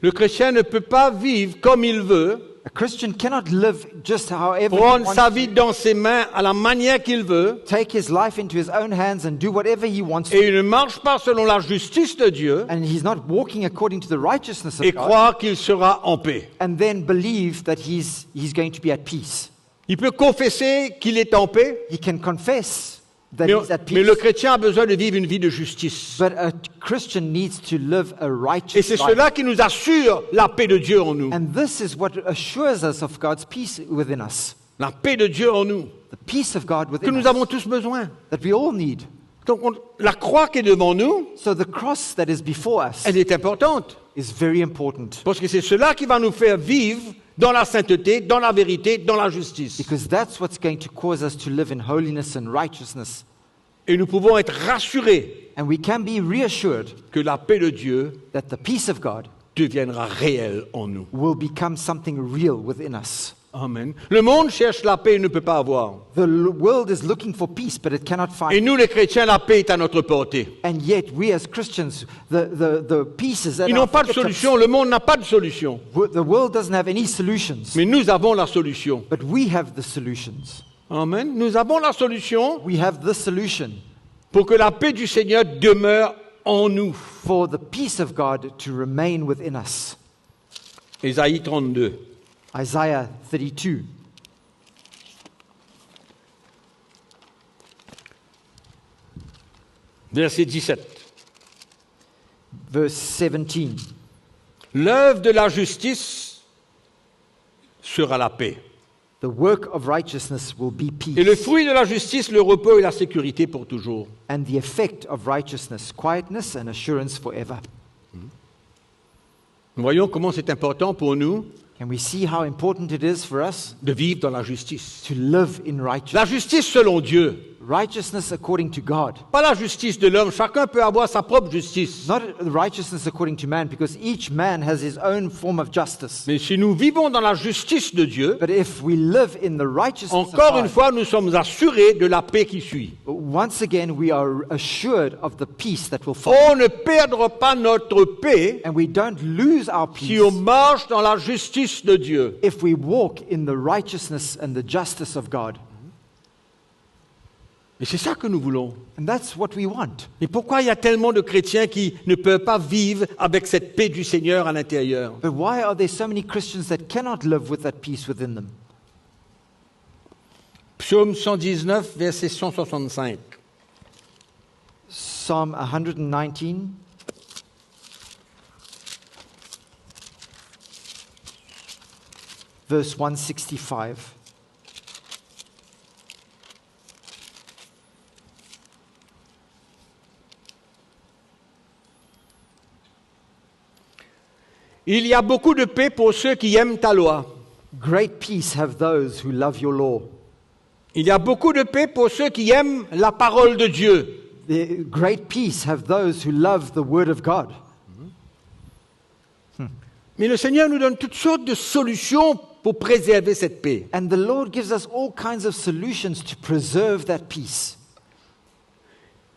Le chrétien ne peut pas vivre comme il veut, A Christian cannot live just however he prendre wants sa to, vie dans ses mains à la manière qu'il veut, take his life into his own hands and do whatever he wants to, et il ne marche pas selon la justice de Dieu, and he's not walking according to the righteousness of et God, croire qu'il sera en paix. and then believe that he's going to be at peace. Il peut confesser qu'il est en paix, He can confess that mais, he's at peace, mais le chrétien a besoin de vivre une vie de justice. but a Christian needs to live a Et righteous c'est life. cela qui nous assure la paix de Dieu en nous. And this is what assures us of God's peace within us. La paix de Dieu en nous, The peace of God que within nous us avons tous besoin. that we all need. Donc la croix qui est devant nous, So the cross that is before us elle est importante. is very important, Parce que c'est cela qui va nous faire vivre dans la sainteté, dans la vérité, dans la justice. because that's what's going to cause us to live in holiness and righteousness. Et nous pouvons être rassurés And we can be reassured que la paix de Dieu that the peace of God deviendra réel en nous. will become something real within us. Amen. Le monde cherche la paix et ne peut pas avoir. World is looking for peace, but it cannot Et find. nous, les chrétiens, la paix est à notre portée. And yet, we as Christians, the peace is at Ils our n'ont pas de fingertips. solution, le monde n'a pas de solution. The world doesn't have any solutions, Mais nous avons la solution. but we have the solutions. Amen. Nous avons la solution We have the solution pour que la paix du Seigneur demeure en nous. for the peace of God to remain within us. Ésaïe 32. Isaiah 32, Verset 17. verse 17. L'œuvre de la justice sera la paix. The work of righteousness will be Et le peace, fruit de la justice, le repos et la sécurité pour toujours. and the effect of righteousness, quietness and assurance forever. Nous voyons comment c'est important pour nous Can we see how important it is for us de vivre dans la justice. to live in righteousness? La justice selon Dieu. Righteousness according to God. Pas la justice de l'homme. Chacun peut avoir sa propre justice. Not righteousness according to man, because each man has his own form of justice. Mais si nous vivons dans la justice de Dieu, But if we live in the righteousness encore une of God, fois, nous sommes assurés de la paix qui suit. once again we are assured of the peace that will follow. On ne perdra pas notre paix And we don't lose our si peace on marche dans la justice de Dieu. if we walk in the righteousness and the justice of God. Et c'est ça que nous voulons. And that's what we want. Et pourquoi il y a tellement de chrétiens qui ne peuvent pas vivre avec cette paix du Seigneur à l'intérieur? But why are there so many Christians that cannot live with that peace within them? Psaume 119, verset 165. Psalm 119, verse 165. Il y a beaucoup de paix pour ceux qui aiment ta loi. Great peace have those who love your law. Il y a beaucoup de paix pour ceux qui aiment la parole de Dieu. Great peace have those who love the word of God. Mais le Seigneur nous donne toutes sortes de solutions pour préserver cette paix. And the Lord gives us all kinds of solutions to preserve that peace.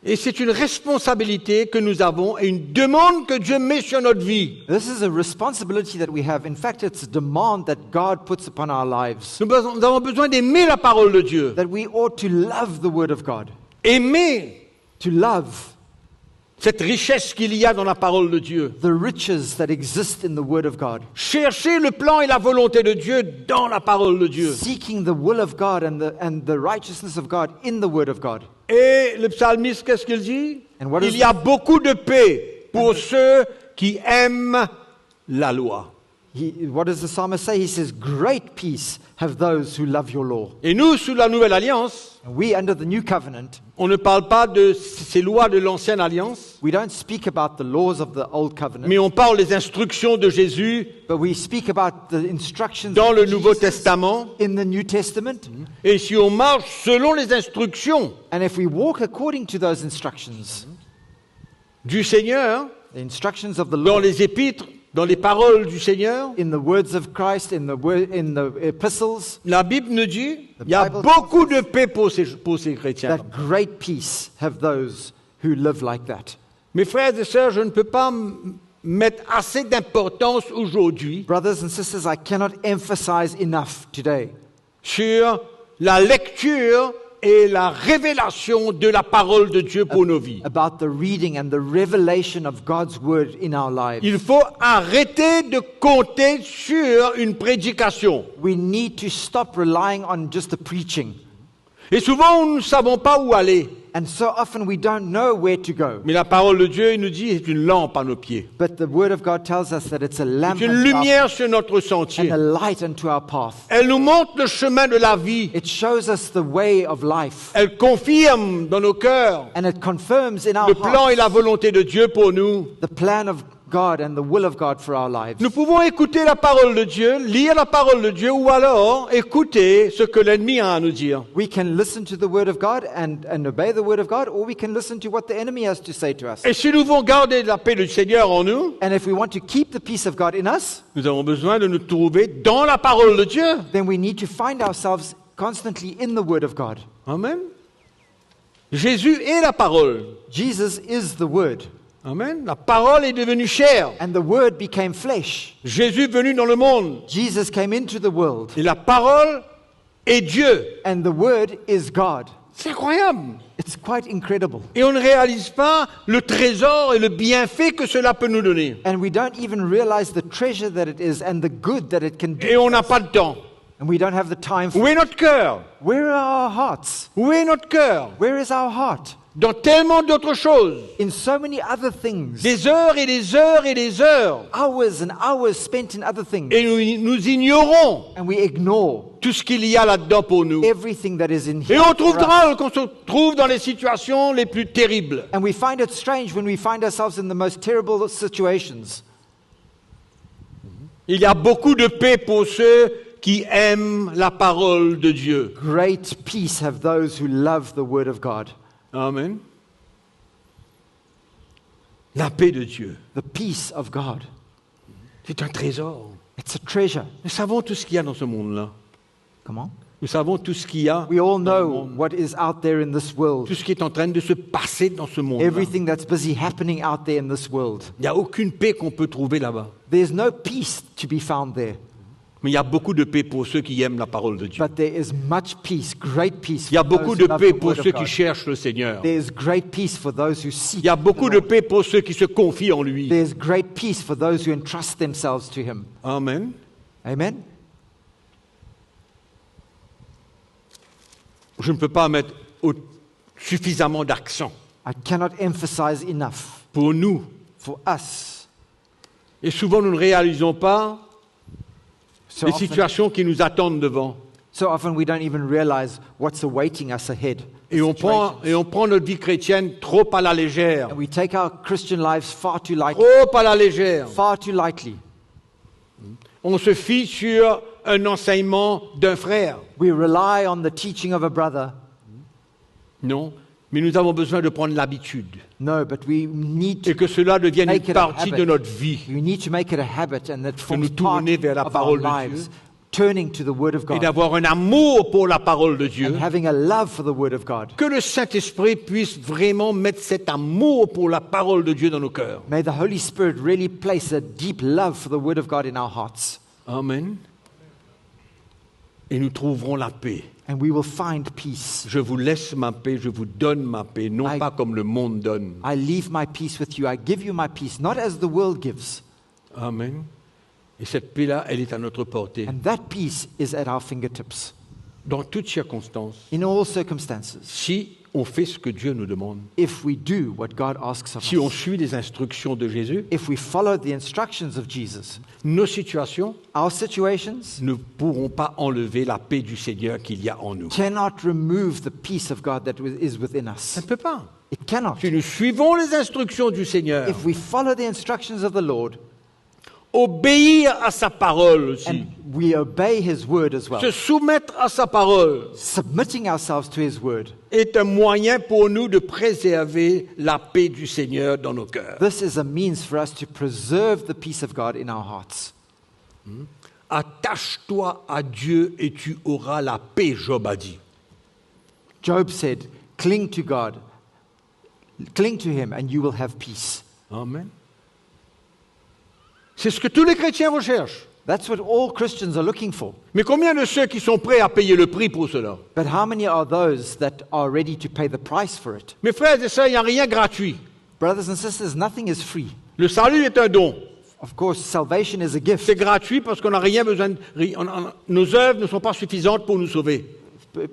Et c'est une responsabilité que nous avons et une demande que Dieu met sur notre vie. This is a responsibility that we have. In fact, it's a demand that God puts upon our lives. Nous avons besoin d'aimer la parole de Dieu. That we ought to love the word of God. Aimer To love cette richesse qu'il y a dans la parole de Dieu. the riches that exist in the word of God. Chercher le plan et la volonté de Dieu dans la parole de Dieu. Seeking the will of God and the righteousness of God in the word of God. Et le psalmiste, qu'est-ce qu'il dit? And what is Il y a beaucoup de paix pour ceux qui aiment la loi. What does the psalmist say? He says, great peace have those who love your law. Et nous, sous la nouvelle alliance, And we, under the new covenant, on ne parle pas de ces lois de l'ancienne alliance, we don't speak about the laws of the old covenant, mais on parle des instructions de Jésus but we speak about the instructions dans of le Nouveau Jesus Testament. in the New Testament. Et si on marche selon les instructions And if we walk according to those instructions, du Seigneur, the instructions of the dans Lord, les épîtres, dans les paroles du Seigneur, in the words of Christ, in the epistles, la Bible nous dit il y a Bible beaucoup de paix pour ces chrétiens. that great peace have those who live like that. Mes frères et sœurs, je ne peux pas mettre assez d'importance aujourd'hui Brothers and sisters, I cannot emphasize enough today sur la lecture et la révélation de la parole de Dieu pour nos vies. about the reading and the revelation of God's word in our lives. Il faut arrêter de compter sur une prédication. We need to stop relying on just the preaching. Et souvent, nous ne savons pas où aller. And so often we don't know where to go. Mais la parole de Dieu, il nous dit, c'est une lampe à nos pieds. But the word of God tells us that it's a lamp C'est une unto our- lumière sur notre and sentier. a light unto our path. Elle nous montre le chemin de la vie. It shows us the way of life. Elle confirme dans nos cœurs And it confirms in our le plan et la hearts volonté de Dieu pour nous. the plan of God and the will of God for our lives. Nous pouvons écouter la parole de Dieu, lire la parole de Dieu, ou alors écouter ce que l'ennemi a à nous dire. We can listen to the word of God and obey the word of God, or we can listen to what the enemy has to say to us. Et si nous voulons garder la paix du Seigneur en nous, And if we want to keep the peace of God in us, nous avons besoin de nous trouver dans la parole de Dieu. then we need to find ourselves constantly in the word of God. Amen. Jésus est la parole. Jesus is the word, Amen. La parole est devenue chair. and the word became flesh. Jésus est venu dans le monde. Jesus came into the world, Et la parole est Dieu. and the word is God. C'est incroyable. It's quite incredible. Et on ne réalise pas le trésor et le bienfait que cela peut nous donner. And we don't even realize the treasure that it is and the good that it can do. Et on n'a pas de temps. And we don't have the time for Où est notre cœur? Where are our hearts? Où est notre cœur? Where is our heart? Dans tellement d'autres choses. In so many other things. Des heures et des heures et des heures. Hours and hours spent in other things. Et nous ignorons And we ignore tout ce qu'il y a là-dedans pour nous. everything that is in Et here. on trouve for us. drôle qu'on se trouve dans les situations les plus terribles. And we find it strange when we find ourselves in the most terrible situations. Il y a beaucoup de paix pour ceux qui aiment la parole de Dieu. Great peace have those who love the word of God. Amen. La paix de Dieu, The peace of God. c'est un trésor. It's a treasure. Nous savons tout ce qu'il y a dans ce monde-là. Come on. Nous savons tout ce qu'il y a We all dans le know monde. what is out there in this world. Tout ce qui est en train de se passer dans ce monde-là. Everything that's busy happening out there in this world. Il n'y a aucune paix qu'on peut trouver là-bas. There's no peace to be found there. Mais il y a beaucoup de paix pour ceux qui aiment la parole de Dieu. But there is much peace, great peace Il y a for beaucoup those de who love paix the pour word ceux of qui God. cherchent le Seigneur. There's great peace for those who seek Il y a the beaucoup de Lord. paix pour ceux qui se confient en lui. There's great peace for those who entrust themselves to Him. Amen. Amen? Je ne peux pas mettre suffisamment d'accent I cannot emphasize enough pour nous. for us. Et souvent, nous ne réalisons pas So les often, situations qui nous attendent devant. so often we don't even realize what's awaiting us ahead. Et on prend notre vie chrétienne trop à la légère. And we take our Christian lives far too lightly. Trop à la légère. Far too lightly. On se fie sur un enseignement d'un frère. We rely on the teaching of a brother. Non, mais nous avons besoin de prendre l'habitude. No, but we need Et to que cela devienne make une it a partie habit. de notre vie. We need to make it a habit and that forms nous part tourner vers la of our parole de lives. Dieu. Turning to the Word of Et God d'avoir un amour pour la parole de Dieu. and having a love for the Word of God. Que le Saint-Esprit puisse vraiment mettre cet amour pour la parole de Dieu dans nos cœurs. May the Holy Spirit really place a deep love for the Word of God in our hearts. Amen. Et nous trouverons la paix. And we will find peace. Je vous laisse ma paix, je vous donne ma paix, non I- pas comme le monde donne. I leave my peace with you. I give you my peace, not as the world gives. Amen. Et cette paix-là, elle est à notre portée. And that peace is at our fingertips Dans toutes circonstances, in all circumstances. si on fait ce que Dieu nous demande, If we do what God asks of si on us, suit les instructions de Jésus, if we follow the instructions of Jesus, nos situations our situations ne pourront pas enlever la paix du Seigneur qu'il y a en nous. cannot remove the peace of God that is within us. Ça ne peut pas. It cannot. Si nous suivons les instructions du Seigneur, If we follow the instructions of the Lord obéir à sa parole aussi, and we obey His word as well, se soumettre à sa parole, submitting ourselves to His word, est un moyen pour nous de préserver la paix du Seigneur dans nos cœurs. this is a means for us to preserve the peace of God in our hearts. Attache-toi à Dieu et tu auras la paix, Job a dit. Job said, cling to God, cling to Him, and you will have peace. Amen. C'est ce que tous les chrétiens recherchent. That's what all Christians are looking for. Mais combien de ceux qui sont prêts à payer le prix pour cela? But how many are those that are ready to pay the price for it? Mes frères et sœurs, il n'y a rien gratuit. Brothers and sisters, nothing is free. Le salut est un don. Of course, salvation is a gift C'est gratuit parce qu'on n'a rien besoin. Nos œuvres ne sont pas suffisantes pour nous sauver.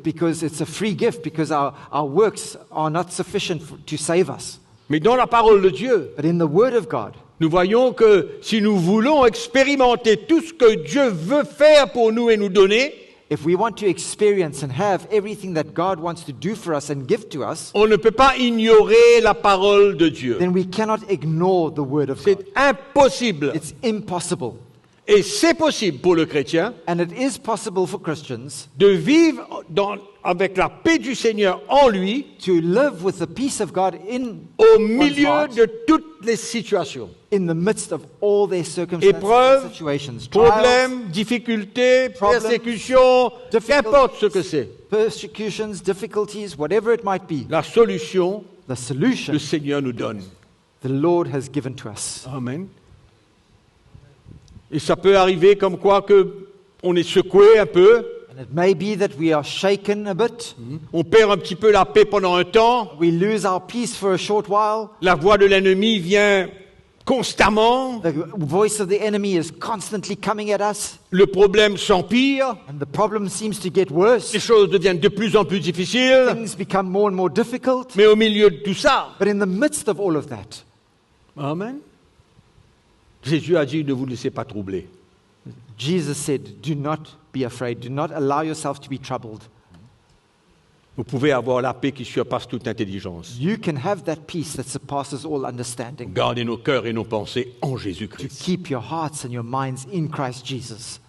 because it's a free gift because our works are not sufficient to save us. Mais dans la parole de Dieu, But in the Word of God, nous voyons que si nous voulons expérimenter tout ce que Dieu veut faire pour nous et nous donner, If we want to experience and have everything that God wants to do for us and give to us, on ne peut pas ignorer la parole de Dieu. then we cannot ignore the Word of God. C'est impossible. It's impossible. Et c'est possible pour le chrétien And it is possible for Christians de vivre avec la paix du Seigneur en lui to live with the peace of God in au one's milieu heart, de toutes les situations. in the midst of all their circumstances Épreuves, and situations, trials, problèmes, difficultés, Problems, persécutions, difficulties. qu'importe ce que c'est. persecutions, difficulties, whatever it might be. La solution, The solution le Seigneur nous donne. the Lord has given to us. Amen. Et ça peut arriver comme quoi que on est secoué un peu, And it may be that we are shaken a bit. on perd un petit peu la paix pendant un temps, We lose our peace for a short while. la voix de l'ennemi vient constamment, The voice of the enemy is constantly coming at us, le problème s'empire, and the problem seems to get worse. les choses deviennent de plus en plus difficiles, Things become more and more difficult. mais au milieu de tout ça, But in the midst of all of that, Amen. Jésus a dit, ne vous laissez pas troubler. Jesus said, do not be afraid. Do not allow yourself to be troubled. Vous pouvez avoir la paix qui surpasse toute intelligence. You can have that peace that surpasses all understanding. Gardez nos cœurs et nos pensées en To Jésus-Christ. keep your hearts and your minds in Christ Jesus.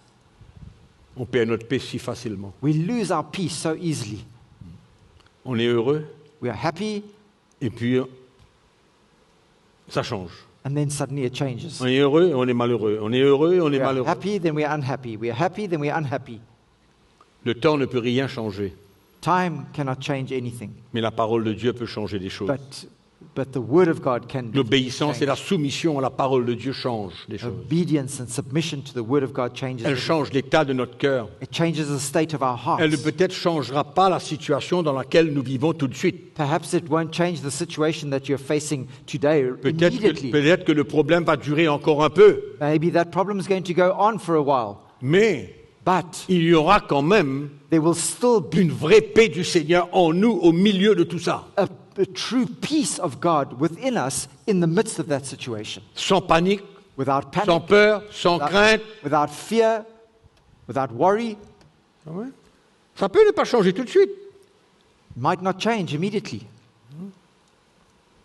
On perd notre paix si facilement. We lose our peace so easily. On est heureux We are happy, et puis ça change. and then suddenly it changes. On est heureux et on est malheureux. On est heureux et on est We are malheureux. happy, then we are unhappy. We are happy, then we are unhappy. Le temps ne peut rien changer, Time cannot change anything, mais la parole de Dieu peut changer des choses. but the Word of God can. L'obéissance et la change. soumission à la parole de Dieu changent des choses. Obedience and submission to the Word of God changes. Elle everything. change l'état de notre cœur. It changes the state of our hearts. Elle ne peut-être changera pas la situation dans laquelle nous vivons tout de suite. Perhaps it won't change the situation that you're facing today immediately. Peut-être que le problème va durer encore un peu, Maybe that problem is going to go on for a while, mais but il y aura quand même there will still be une vraie paix du Seigneur en nous au milieu de tout ça. a true peace of God within us in the midst of that situation. Sans panique, Without panic, sans peur, sans crainte. without fear, without worry. Ah ouais. Ça peut ne pas changer tout de suite. Might not change immediately.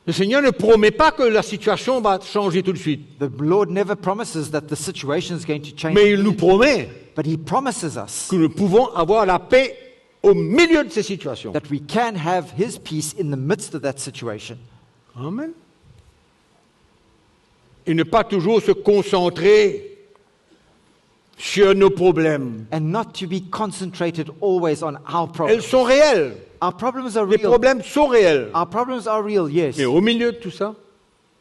Le Seigneur ne promet pas que la situation va changer tout de suite, The Lord never promises that the situation is going to change, mais il nous immediately, promet but He promises us que nous pouvons avoir la paix au milieu de ces situations. that we can have His peace in the midst of that situation. Amen. Et ne pas toujours se concentrer sur nos problèmes. And not to be concentrated always on our Elles problems. sont réelles. Our problems are Les real. problèmes sont réels. Our problems are real, yes. Mais au milieu de tout ça,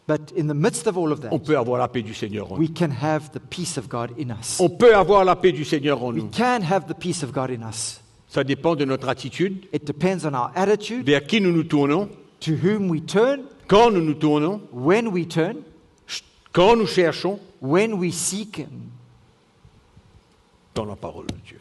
But in the midst of all of on that, peut avoir la paix du Seigneur en nous. we can have the peace of God in us. On peut avoir la paix du Seigneur en We nous. can have the peace of God in us. Ça dépend de notre attitude, It depends on our attitude, vers qui nous nous tournons, to whom we turn, quand nous nous tournons, when we turn, quand nous cherchons when we seek dans la parole de Dieu,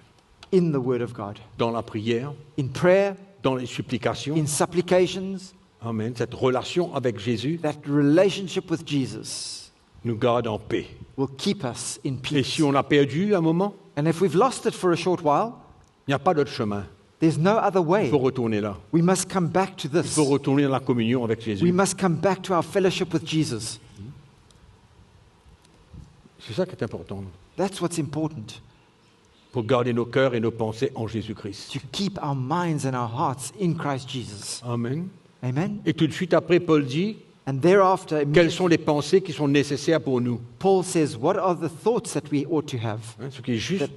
in the Word of God, dans la prière, in prayer, dans les supplications. in supplications. Amen. Cette relation avec Jésus That relationship with Jesus nous garde en paix. will keep us in Et peace. si on a perdu un moment, And if we've lost it for a short while, il n'y a pas d'autre chemin. there's no other Il way. faut retourner là. We must come back to Il this. faut retourner dans la communion avec We Jésus. must come back to our fellowship with Jesus. C'est ça qui est important, That's what's important, pour garder nos cœurs et nos pensées en Jésus-Christ. to keep our minds and our hearts in Christ Jesus. Amen. Amen. Et tout de suite après, Paul dit, And thereafter, quelles sont les pensées qui sont nécessaires pour nous? Paul says, what are the thoughts that we ought to have? Hein, ce qui est juste,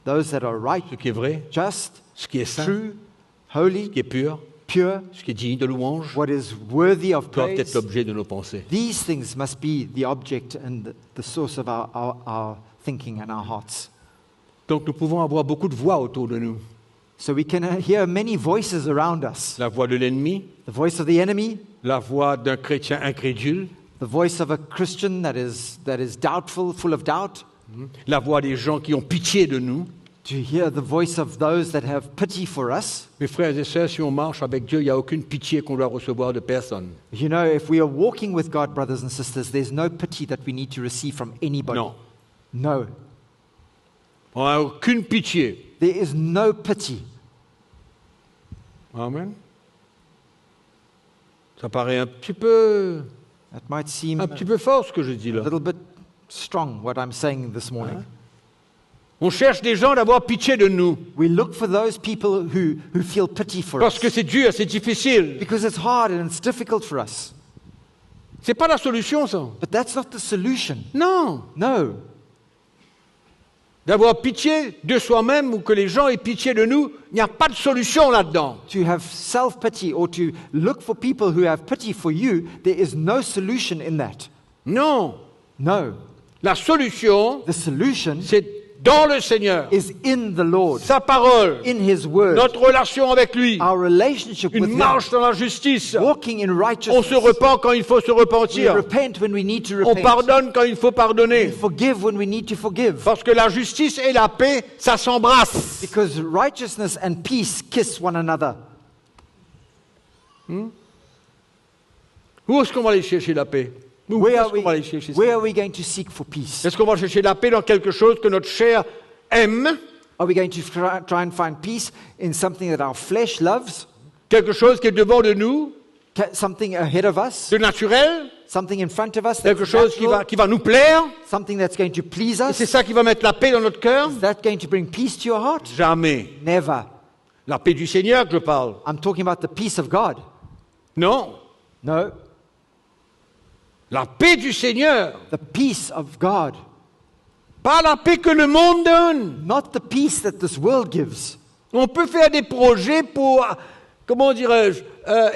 Those that are right, ce qui est vrai, just, ce qui est saint, true, ce holy, qui est pur, pure, ce qui est digne de louange, what is worthy of doivent être praise. l'objet de nos pensées. These things must be the object and the source of our thinking and our hearts. Donc nous pouvons avoir beaucoup de voix autour de nous. So we can hear many voices around us. La voix de l'ennemi, The voice of the enemy, la voix d'un chrétien incrédule, the voice of a Christian that is doubtful, full of doubt, la voix des gens qui ont pitié de nous. to hear the voice of those that have pity for us. Mes frères et sœurs, si on marche avec Dieu, il n'y a aucune pitié qu'on doit recevoir de personne. You know, if we are walking with God, brothers and sisters, there's no pity that we need to receive from anybody. Non. No. On n'a aucune pitié. There is no pity. Amen. Ça paraît un petit peu fort ce que je dis a là. little bit strong, what I'm saying this morning. On cherche des gens d'avoir pitié de nous. We look for those people who feel pity for Parce us. que c'est dur, c'est difficile. Because it's hard and it's difficult for us. C'est pas la solution, ça. But that's not the solution. Non. No. D'avoir pitié de soi-même ou que les gens aient pitié de nous, il n'y a pas de solution là-dedans. To have self-pity or to look for people who have pity for you, there is no solution in that. Non. No. La solution, The solution c'est dans le Seigneur. is in the Lord, Sa parole, in His Word, notre relation avec lui, our relationship with une Him, marche dans la justice. walking in On righteousness. se repent quand il faut se We repentir. repent when we need to On repent. pardonne quand il faut We pardonner. forgive when we need to forgive. Parce que la justice et la paix, ça s'embrasse. Because righteousness and peace kiss one another. Où est-ce qu'on va aller chercher la paix? Où Where est-ce are qu'on va aller chercher ça? where are we going to seek for peace? Est-ce qu'on va chercher la paix dans quelque chose que notre chair aime? Are we going to try and find peace in something that our flesh loves? Quelque chose qui est devant de nous, Something ahead of us? de naturel? Something in front of us? Quelque That's chose natural? qui va nous plaire? Something that's going to please Et c'est us? ça qui va mettre la paix dans notre cœur? Is that going to bring peace to your heart? Jamais. Never. La paix du Seigneur que je parle. I'm talking about the peace of God. Non. No, La paix du Seigneur. the peace of God. Pas la paix que le monde donne. Not the peace that this world gives. On peut faire des projets pour, comment dirais-je,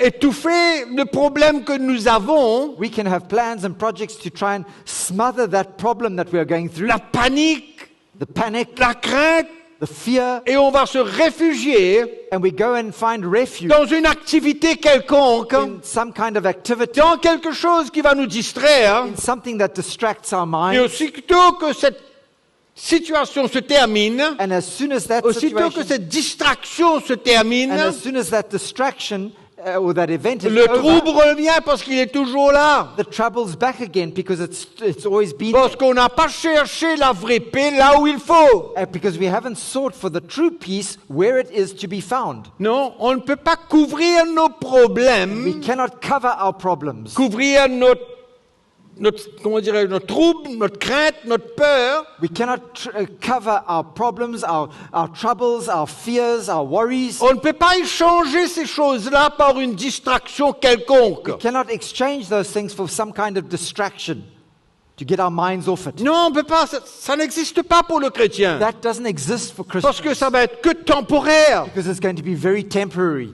étouffer le problème que nous avons, We can have plans and projects to try and smother that problem that we are going through, la panique, the panic, la crainte, the fear, et on va se réfugier and we go and find refuge dans une activité quelconque, in some kind of activity, dans quelque chose qui va nous distraire. in something that distracts our Et mind. aussitôt que cette situation se termine, And as soon as that aussitôt que situation, cette distraction se termine, and as soon as that distraction or that event is le over, trouble revient parce qu'il est toujours là. the trouble's back again because it's always been Parce qu'on n'a pas cherché la vraie paix là où il faut. because we haven't sought for the true peace where it is to be found. Non, on ne peut pas couvrir nos problèmes, We cannot cover our problems. couvrir notre comment dirais-je, notre trouble, notre crainte, notre peur, We cannot cover our problems, our troubles, our fears, our worries. on ne peut pas échanger ces choses-là par une distraction quelconque. We cannot exchange those things for some kind of distraction to get our minds off it. Non, on peut pas, ça n'existe pas pour le chrétien. That doesn't exist for Parce Christians que ça va être que temporaire. because it's going to be very temporary.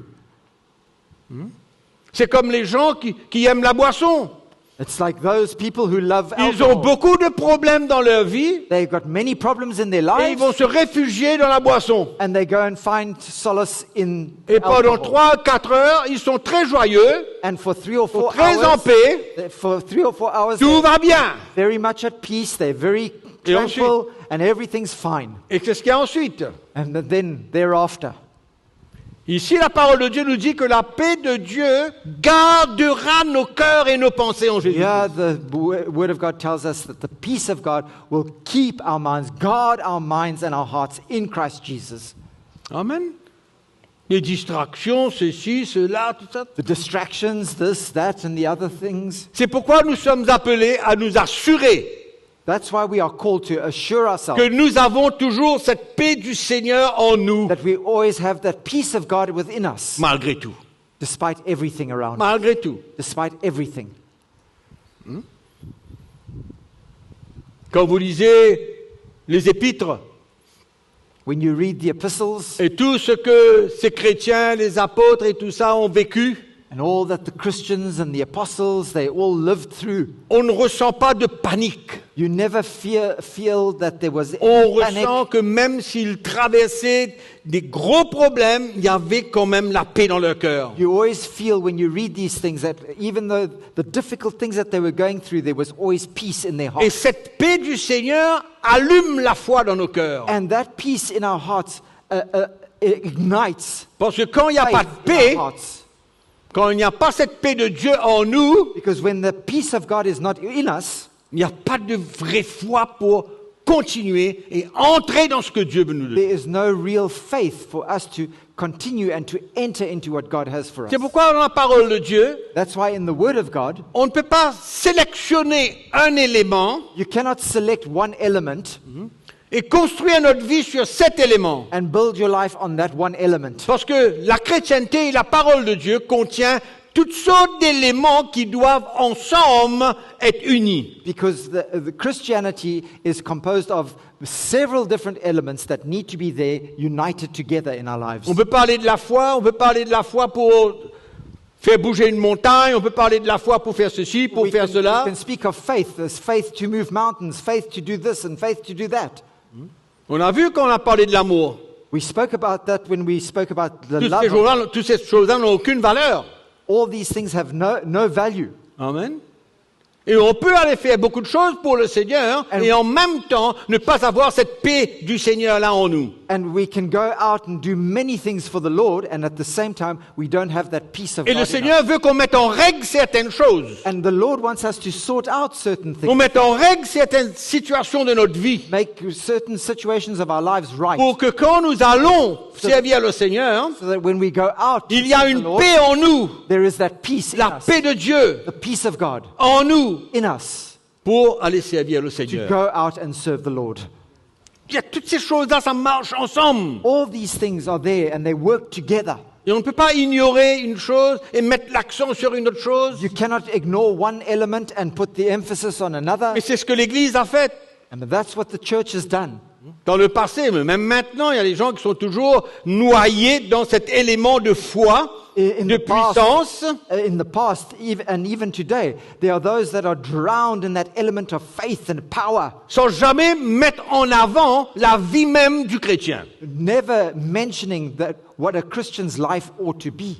C'est comme les gens qui aiment la boisson. It's like those people who love Ils ont alcohol. beaucoup de problèmes dans leur vie They've got many problems in their et ils lives vont se réfugier dans la boisson. and they go and find solace in Et pendant alcohol. 3-4 heures, ils sont très joyeux, And for 3 or 4 très en hours, paix, for 3 or 4 hours, tout they're va bien. very much at peace, they're very Et tranquil, and everything's fine. Et qu'est-ce qu'il y a ensuite? And then thereafter, Ici, la parole de Dieu nous dit que la paix de Dieu gardera nos cœurs et nos pensées en Jésus. here the Word of God tells us that the peace of God will keep our minds, guard our minds and our hearts in Christ Jesus. Amen. Les distractions, ceci, cela, tout ça. The distractions, this, that, and the other things. C'est pourquoi nous sommes appelés à nous assurer That's why we are called to assure ourselves que nous avons toujours cette paix du Seigneur en nous, that we always have that peace of God within us, malgré tout. despite everything around us, Malgré tout. despite everything. Quand vous lisez les épîtres When you read the epistles et tout ce que ces chrétiens, les apôtres et tout ça ont vécu, and all that the Christians and the apostles, they all lived through, on ne ressent pas de panique. you never feel that there was On panic. ressent que même s'ils traversaient des gros problèmes, il y avait quand même la paix dans leur cœur. You always feel when you read these things that even though the difficult things that they were going through, there was always peace in their Et hearts. cette paix du Seigneur allume la foi dans nos cœurs. And that peace in our hearts ignites Parce que quand il n'y a pas de faith in paix, our hearts. quand il n'y a pas cette paix de Dieu en nous, Because when the peace of God is not in us, il n'y a pas de vraie foi pour continuer et entrer dans ce que Dieu veut nous donner. There is no real faith for us to continue and to enter into what God has for us. C'est pourquoi dans la parole de Dieu, That's why in the Word of God, on ne peut pas sélectionner un élément you cannot select one element et construire notre vie sur cet élément. and build your life on that one element. Parce que la chrétienté et la parole de Dieu contient toutes sortes d'éléments qui doivent ensemble être unis. Because the Christianity is composed of several different elements that need to be there, united together in our lives. On peut parler de la foi, on peut parler de la foi pour faire bouger une montagne, on peut parler de la foi pour faire ceci, pour faire cela. We can speak of faith. There's faith to move mountains, faith to do this, and faith to do that. On a vu qu'on a parlé de l'amour. We spoke about that when we spoke about the Toutes ces choses-là n'ont aucune valeur. All these things have no value. Amen. Et on peut aller faire beaucoup de choses pour le Seigneur et en même temps ne pas avoir cette paix du Seigneur là en nous. And we can go out and do many things for the Lord, and at the same time, we don't have that peace of Et God. le Seigneur veut qu'on mette en règle certaines choses. And the Lord wants us to sort out certain Qu'on things, mette en règle certaines situations de notre vie. make certain situations of our lives right, Pour que quand nous allons servir le Seigneur, so that when we go out to il y a serve the une Lord, paix en nous. there is that peace in La us, paix de Dieu the peace of God en nous in us pour aller servir le to Seigneur. go out and serve the Lord. Il y a toutes ces choses-là, ça marche ensemble. All these things are there and they work together. Et on ne peut pas ignorer une chose et mettre l'accent sur une autre chose. You cannot ignore one element and put the emphasis on another. Mais c'est ce que l'Église a fait. And that's what the church has done. Dans le passé, mais même maintenant, il y a des gens qui sont toujours noyés dans cet élément de foi, de puissance. In the past, even today, there are those that are drowned in that element of faith and power, Sans jamais mettre en avant la vie même du chrétien. never mentioning that what a Christian's life ought to be,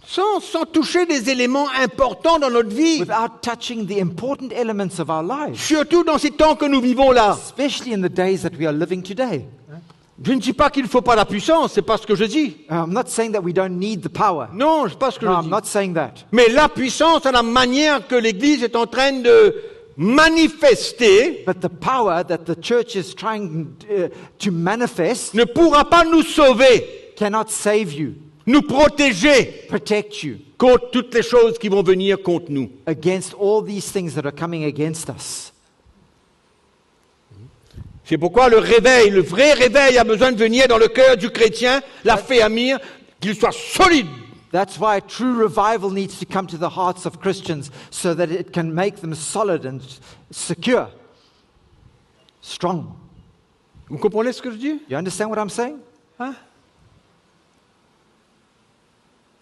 Sans toucher des éléments importants dans notre vie. without touching the important elements of our lives, Surtout dans ces temps que nous vivons là. especially in the days that we are living today. Je ne dis pas qu'il ne faut pas la puissance, c'est pas ce que je dis. I'm not saying that we don't need the power. Non, c'est pas ce que No, je I'm dis. not saying that. Mais la puissance à la manière que l'Église est en train de manifester But the power that the church is trying to manifest ne pourra pas nous sauver, cannot save you, nous protéger protect you contre toutes les choses qui vont venir contre nous. against all these things that are coming against us. C'est pourquoi le réveil, le vrai réveil a besoin de venir dans le cœur du chrétien, la affermir, qu'il soit solide. That's why true revival needs to come to the hearts of Christians so that it can make them solid and secure, strong. Vous comprenez ce que je dis? You understand what I'm saying? Hein?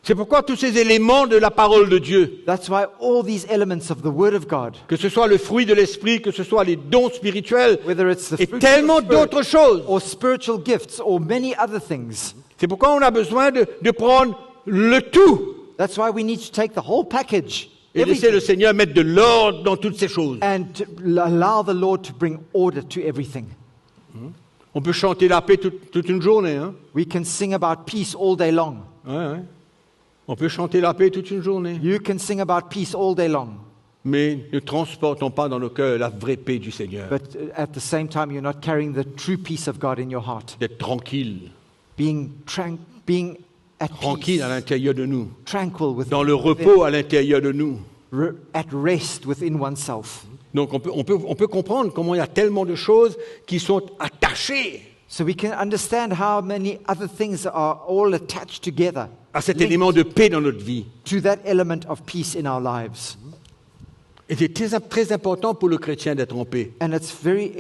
C'est pourquoi tous ces éléments de la parole de Dieu, That's why all these elements of the Word of God, que ce soit le fruit de l'esprit, que ce soit les dons spirituels, whether it's the et fruit of tellement the Spirit d'autres choses. or spiritual gifts or many other things, C'est pourquoi on a besoin de prendre le tout that's why we need to take the whole package, et laisser everything, le Seigneur mettre de l'ordre dans toutes ces choses. and to allow the Lord to bring order to everything. On peut chanter la paix toute une journée. Hein? We can sing about peace all day long. Ouais, ouais. On peut chanter la paix toute une journée. You can sing about peace all day long. Mais ne transportons pas dans nos cœurs la vraie paix du Seigneur. But at the same time, you're not carrying the true peace of God in your heart. D'être tranquille, Being at tranquille peace, à l'intérieur de nous. tranquil Dans le repos à l'intérieur de nous. at rest within oneself. Donc on peut comprendre comment il y a tellement de choses qui sont attachées So we can understand how many other things are all attached together à cet élément de paix dans notre vie. to that element of peace in our lives. Et c'est très important pour le chrétien d'être en paix. And it's very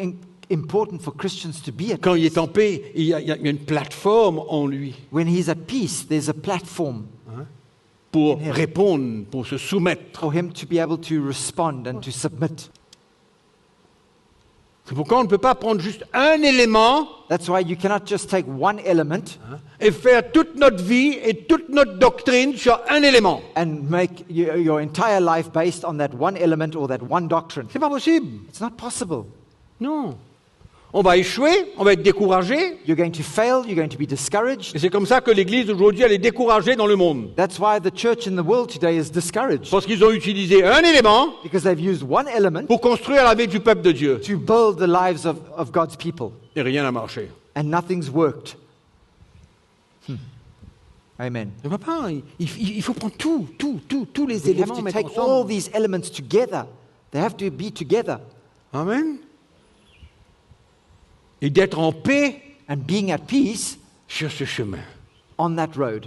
important for Christians to be at Quand il peace. est en paix, il y a une plateforme en lui When he's at peace, there's a platform pour répondre, pour se soumettre. for him to be able to respond and to submit. C'est pourquoi on ne peut pas prendre juste un élément That's why you cannot just take one element et faire toute notre vie et toute notre doctrine sur un élément. and make your entire life based on that one element or that one doctrine. C'est pas possible. It's not possible. Non. on va échouer, on va être découragé. You're going to fail. You're going to be discouraged. Et c'est comme ça que l'Église aujourd'hui, elle est découragée dans le monde. That's why the church in the world today is discouraged, Parce qu'ils ont utilisé un élément because they've used one element pour construire la vie du peuple de Dieu. to build the lives of God's people, Et rien n'a marché. and nothing's worked. Amen. Mais papa, il faut prendre tous les You have éléments, to mettre take all ensemble. these elements together. They have to be together. Amen. Et d'être en paix And being at peace sur ce chemin. on that road.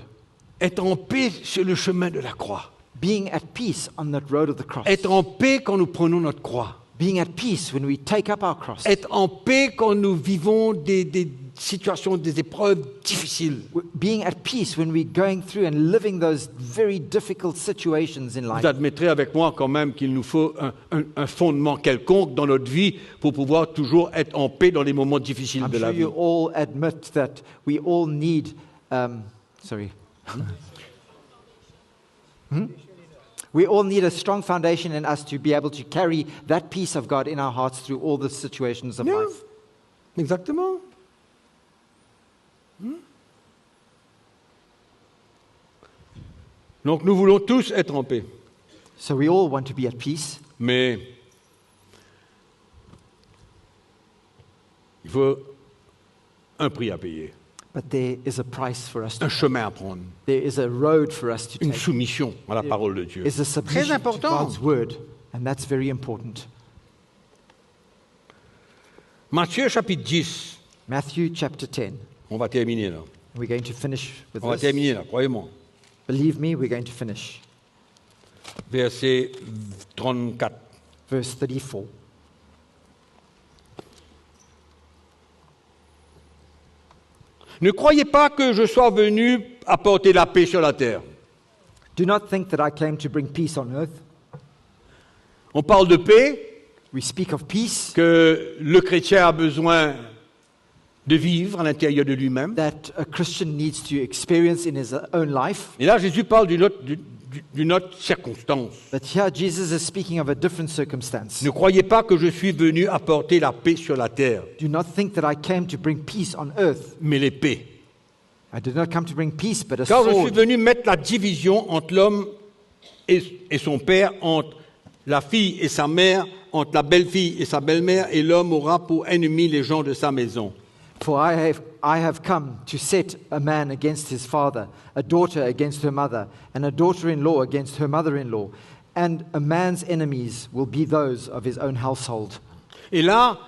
Être en paix sur le chemin de la croix. Being at peace on that road of the cross. Être en paix quand nous prenons notre croix. Being at peace when we take up our cross. Être en paix quand nous vivons des situations, des épreuves difficiles. Being at peace when we're going through and living those very difficult situations in life. Vous admettrez avec moi quand même qu'il nous faut un fondement quelconque dans notre vie pour pouvoir toujours être en paix dans les moments difficiles I'm de la sure vie. you all admit that we all need, we all need a strong foundation in us to be able to carry that peace of God in our hearts through all the situations of Yeah. life. Exactement. Donc nous voulons tous être en paix. So we all want to be at peace, Mais il faut un prix à payer, but there is a price for us to un chemin à prendre, There is a road for us to une take. soumission à la parole de Dieu. It's a submission to important. God's word, and that's very important. Matthieu chapitre 10, Matthew chapter 10. on va terminer là. We're going to finish with On va this. terminer là, croyez-moi. Believe me, we're going to finish. Verset 34. Verse 34. Ne croyez pas que je sois venu apporter la paix sur la terre. Do not think that I came to bring peace on earth. On parle de paix, We speak of peace, que le chrétien a besoin de vivre à l'intérieur de lui-même. that a Christian needs to experience in his own life. Et là, Jésus parle d'une autre circonstance. But here Jesus is speaking of a different circumstance. Ne croyez pas que je suis venu apporter la paix sur la terre, Do not think that I came to bring peace on earth. mais l'épée. I did not come to bring peace, but a Car je suis sword. venu mettre la division entre l'homme et son père, entre la fille et sa mère, entre la belle-fille et sa belle-mère, et l'homme aura pour ennemi les gens de sa maison. For I have come to set a man against his father, a daughter against her mother, and a daughter-in-law against her mother-in-law. And a man's enemies will be those of his own household. Et là,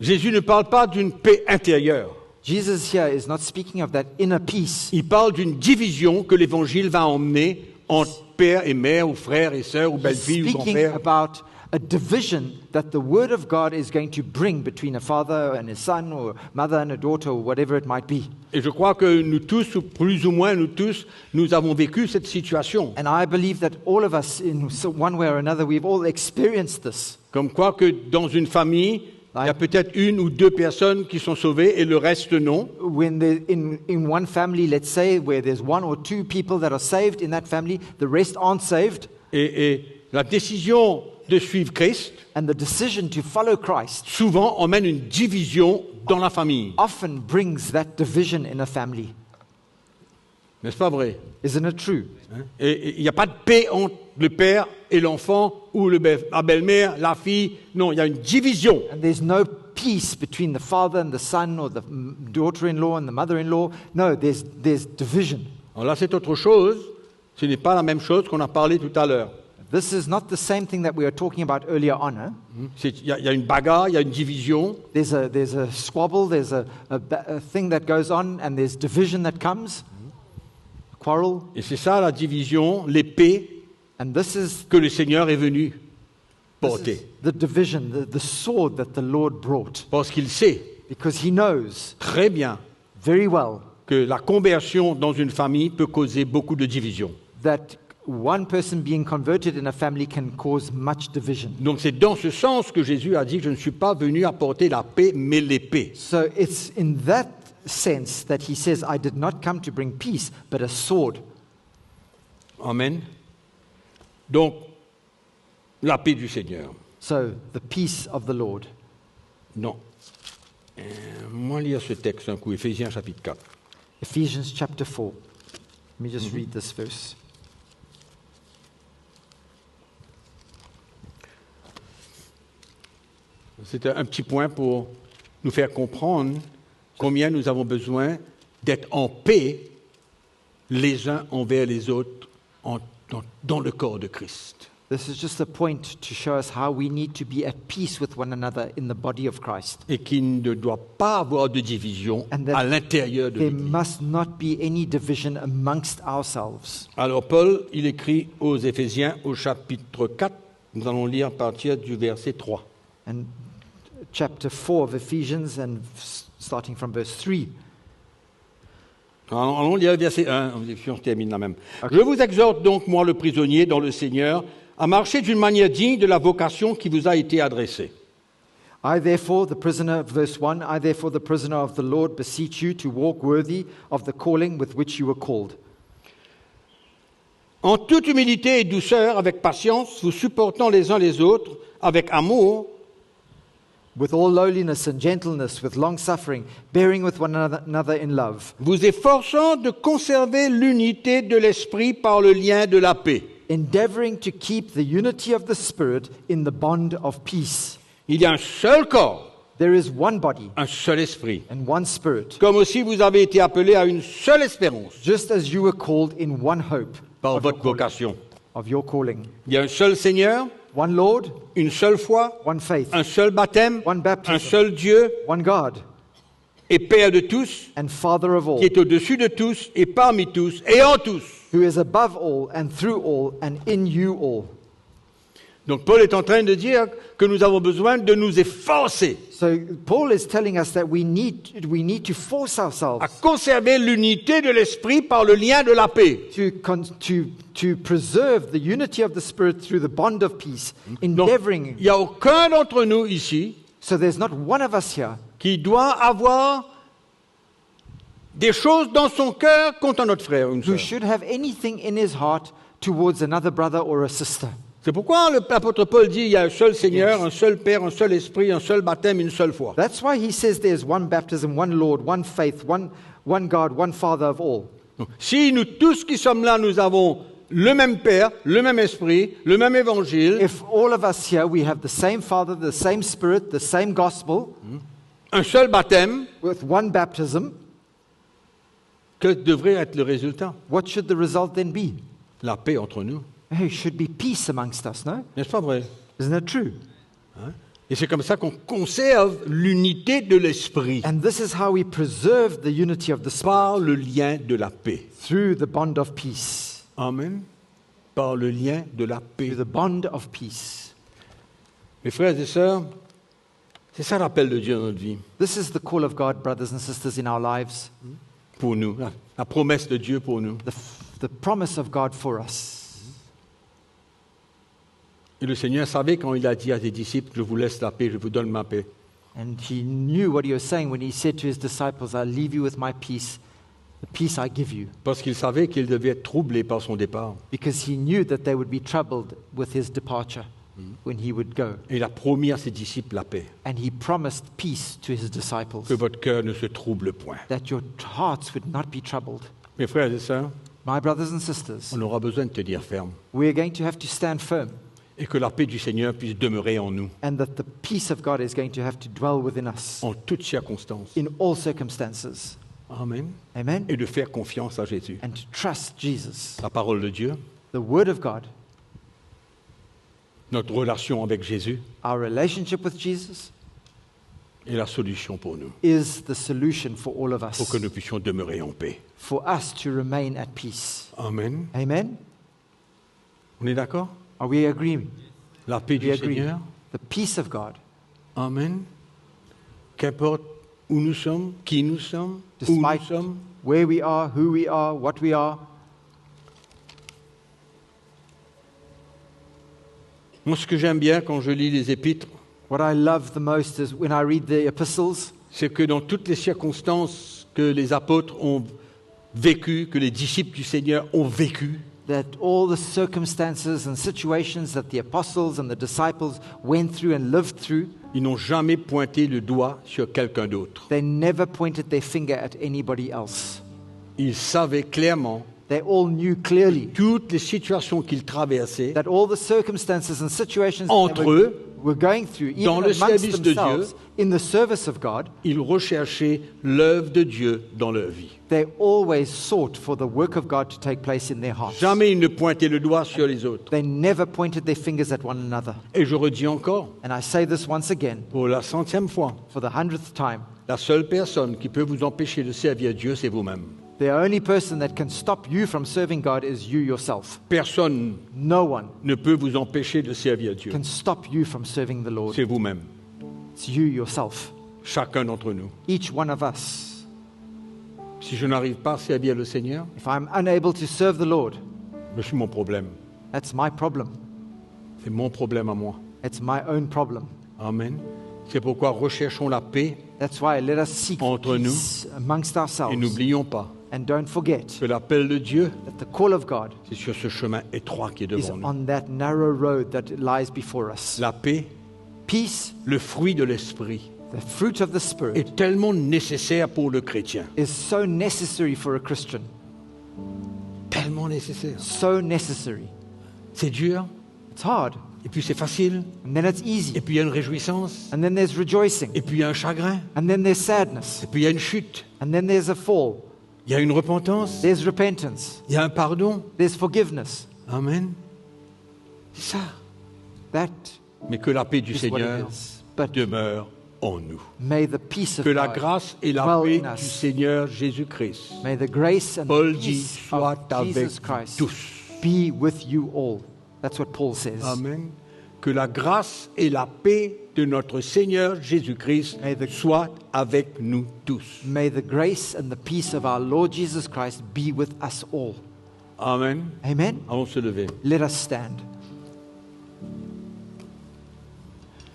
Jésus ne parle pas d'une paix intérieure. Jesus here is not speaking of that inner peace. Il parle d'une division que l'Évangile va emmener entre père et mère, ou frère et sœur, ou He's belle-fille ou speaking grand-père. about a division that the Word of God is going to bring between a father and his son, or a mother and a daughter, or whatever it might be. Et je crois que nous tous, ou plus ou moins nous tous, nous avons vécu cette situation. And I believe that all of us, in one way or another, we've all experienced this. Comme quoi que dans une famille, il y a peut-être une ou deux personnes qui sont sauvées et le reste non. When in one family, let's say, where there's one or two people that are saved in that family, the rest aren't saved, Et la décision de suivre Christ, and the decision to follow Christ souvent emmène une division dans la famille. often brings that division in a family. N'est-ce pas vrai? Isn't it true? Hein? Et il n'y a pas de paix entre le père et l'enfant, ou la belle-mère, la fille. Non, il y a une division. And there's no peace between the father and the son, or the daughter-in-law and the mother-in-law. No, there's division. Alors là, c'est autre chose. Ce n'est pas la même chose qu'on a parlé tout à l'heure. This is not the same thing that we were talking about earlier on. Il y a une bagarre, il y a une division. There's a squabble, there's a thing that goes on, and there's division that comes, quarrel. Et c'est ça la division, l'épée And this is que le Seigneur est venu porter. the division, the sword that the Lord brought. Parce qu'il sait Because he knows très bien very well que la conversion dans une famille peut causer beaucoup de divisions. that one person being converted in a family can cause much division. Donc c'est dans ce sens que Jésus a dit, je ne suis pas venu apporter la paix, mais l'épée. So it's in that sense that he says, I did not come to bring peace, but a sword. Amen. Donc, la paix du Seigneur. So the peace of the Lord. Non. Moi, lire ce texte un coup, Éphésiens chapitre 4. Ephesians chapter 4. Let me just read this verse. C'est un petit point pour nous faire comprendre combien nous avons besoin d'être en paix les uns envers les autres dans le corps de Christ. This is just a point to show us how we need to be at peace with one another in the body of Christ. Et qu'il ne doit pas avoir de division And that à l'intérieur de there l'Église. must not be any division amongst ourselves. Alors Paul, il écrit aux Éphésiens au chapitre 4, nous allons lire à partir du verset 3. And chapter 4 of Ephesians, and starting from verse 3. Allons lire le verset 1, on termine là même. Je vous exhorte donc, moi le prisonnier dans le Seigneur, à marcher d'une manière digne de la vocation qui vous a été adressée. I therefore, the prisoner, verse 1, I therefore, the prisoner of the Lord, beseech you to walk worthy of the calling with which you were called. En toute humilité et douceur, avec patience, vous supportant les uns les autres, avec amour, With all lowliness and gentleness, with long suffering, bearing with one another in love, vous efforçant de conserver l'unité de l'esprit par le lien de la paix. endeavoring to keep the unity of the Spirit in the bond of peace. Il y a un seul corps, There is one body un seul esprit. and one Spirit, Comme aussi vous avez été appelés à une seule espérance just as you were called in one hope par of your votre calling. vocation. Of your calling. Il y a un seul Seigneur, One Lord, une seule foi, one faith, un seul baptême, one baptism, un seul Dieu one God, et Père de tous, and Father of all, qui est au-dessus de tous et parmi tous et en tous. who is above all and through all and in you all. Donc Paul est en train de dire que nous avons besoin de nous efforcer So Paul is telling us that we need to force ourselves à conserver l'unité de l'esprit par le lien de la paix. to preserve the unity of the Spirit through the bond of peace, Donc, endeavoring. il n'y a aucun d'entre nous ici So there's not one of us here qui doit avoir des choses dans son cœur contre un autre frère ou une who sœur. should have anything in his heart towards another brother or a sister. C'est pourquoi l'apôtre Paul dit il y a un seul Seigneur, un seul Père, un seul Esprit, un seul baptême, une seule foi. That's why he says there's one baptism, one Lord, one faith, one God, one Father of all. Donc, si nous tous qui sommes là, nous avons le même Père, le même Esprit, le même Évangile, If all of us here, we have the same Father, the same Spirit, the same gospel, un seul baptême, with one baptism, que devrait être le résultat? what should the result then be? La paix entre nous. There should be peace amongst us, no? N'est-ce pas vrai? Isn't that true? Et c'est comme ça qu'on conserve l'unité de l'Esprit And this is how we preserve the unity of the Spirit, par le lien de la paix. through the bond of peace. Amen. Par le lien de la paix. Through the bond of peace. Mes frères et sœurs, c'est ça l'appel de Dieu dans notre vie, This is the call of God, brothers and sisters, in our lives. pour nous, la promesse de Dieu pour nous. The promise of God for us. Et le Seigneur savait quand il a dit à ses disciples, je vous laisse la paix, je vous donne ma paix. And he knew what he was saying when he said to his disciples, I leave you with my peace, the peace I give you. Parce qu'il savait qu'il devait être troublé par son départ. Because he knew that they would be troubled with his departure when he would go. Et il a promis à ses disciples la paix. And he promised peace to his disciples, Que votre cœur ne se trouble point. that your hearts would not be troubled. Mes frères et sœurs, My brothers and sisters, on aura besoin de tenir ferme. we are going to have to stand firm, Et que la paix du Seigneur puisse demeurer en nous, and that the peace of God is going to have to dwell within us en toutes circonstances. in all circumstances. Amen. Amen? Et de faire confiance à Jésus. And to trust Jesus, La parole de Dieu, the Word of God, notre relation avec Jésus our relationship with Jesus, est la solution pour nous, is the solution for all of pour us, que nous puissions demeurer en paix. for us to remain at peace. Amen. Amen? On est d'accord? Are we agreeing? La paix We du agree. Seigneur. The peace of God, Amen. Qu'importe où nous sommes, qui nous sommes, où nous despite sommes, where we are, who we are, what we are. moi ce que j'aime bien quand je lis les épîtres, What I love the most is when I read the epistles, c'est que dans toutes les circonstances que les apôtres ont vécues, que les disciples du Seigneur ont vécues, that all the circumstances and situations that the apostles and the disciples went through and lived through, ils n'ont jamais pointé le doigt sur quelqu'un d'autre. they never pointed their finger at anybody else. Ils savaient clairement They all knew clearly toutes les situations qu'ils traversaient that all the circumstances and situations entre they eux, were going through, even dans le amongst service de themselves, in the service of God, ils recherchaient l'œuvre de Dieu dans leur vie. they always sought for the work of God to take place in their hearts. Jamais ils ne pointaient le doigt sur les autres. They never pointed their fingers at one another. Et je redis encore, And I say this once again, pour la 100e fois, for the 100th time, la seule personne qui peut vous empêcher de servir Dieu, c'est vous-même. the only person that can stop you from serving God is you yourself. Personne No one ne peut vous empêcher de servir Dieu. can stop you from serving the Lord. C'est vous-même, It's you yourself, chacun d'entre nous. each one of us. Si je n'arrive pas à servir le Seigneur, If I'm unable to serve the Lord, c'est mon problème. that's my problem. C'est mon problème à moi. It's my own problem. Amen. C'est pourquoi recherchons la paix That's why let us seek Entre peace amongst et ourselves. n'oublions pas And don't forget que l'appel de Dieu, that the call of God c'est sur ce chemin étroit qui est is devant nous. on that narrow road that lies before us. La paix, Peace, le fruit de l'esprit, the fruit of the Spirit, est tellement nécessaire pour le chrétien. is so necessary for a Christian. Tellement nécessaire. So necessary. C'est dur, It's hard, et puis c'est facile, and then it's et easy, puis il y a une réjouissance, and then there's rejoicing, et puis il y a un chagrin, and then there's sadness, et puis il y a une chute, and then there's a fall. il y a une repentance, There's repentance, il y a un pardon. there's forgiveness. Amen. C'est ça. That Mais que la paix du is what Seigneur it is. But demeure en nous. may the peace of Que la God, grâce et la dwell paix in du us. Seigneur Jésus-Christ, May the grace and Paul the dit, peace soit of avec Jesus Christ tous. be with you all. That's what Paul says. Amen. Que la grâce et la paix de notre Seigneur Jésus-Christ May the- soient avec nous tous. May the grace and the peace of our Lord Jesus Christ be with us all. Amen. Amen. Allons se lever. Let us stand.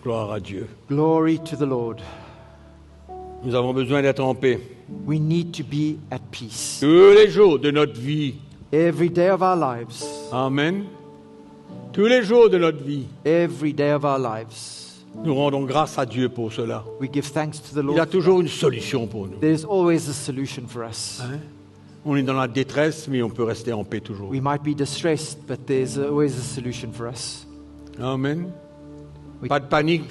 Gloire à Dieu. Glory to the Lord. Nous avons besoin d'être en paix. We need to be at peace. Tous les jours de notre vie. Every day of our lives. Amen. Tous les jours de notre vie. Every day of our lives. Nous rendons grâce à Dieu pour cela. We give thanks to the Il y a Lord. toujours une solution pour nous. There's always a solution for us. Hein? On est dans la détresse, mais on peut rester en paix toujours. We might be distressed, but there's always a solution for us. Amen. We- Pas de panique.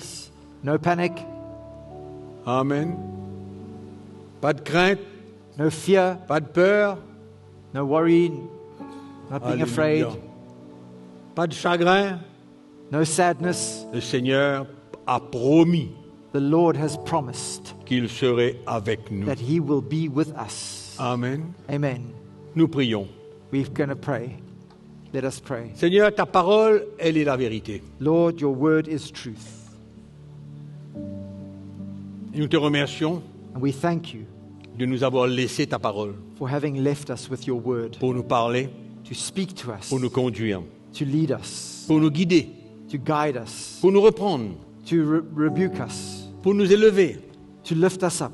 No panic, Amen. Pas de crainte, no fear, pas de peur. no worry, not being afraid, Alléluia. Pas de chagrin. no sadness. Le Seigneur a promis The Lord has promised qu'il serait avec nous. that He will be with us. Amen. Amen. Nous prions. We're going to pray. Let us pray. Seigneur, ta parole, elle est la vérité. Lord, your word is truth. Et nous te remercions And we thank you de nous avoir laissé ta parole for having left us with your word pour nous parler, to speak to us, pour nous conduire, to lead us, pour nous guider, to guide us, pour nous reprendre, to rebuke us, pour nous élever. to lift us up.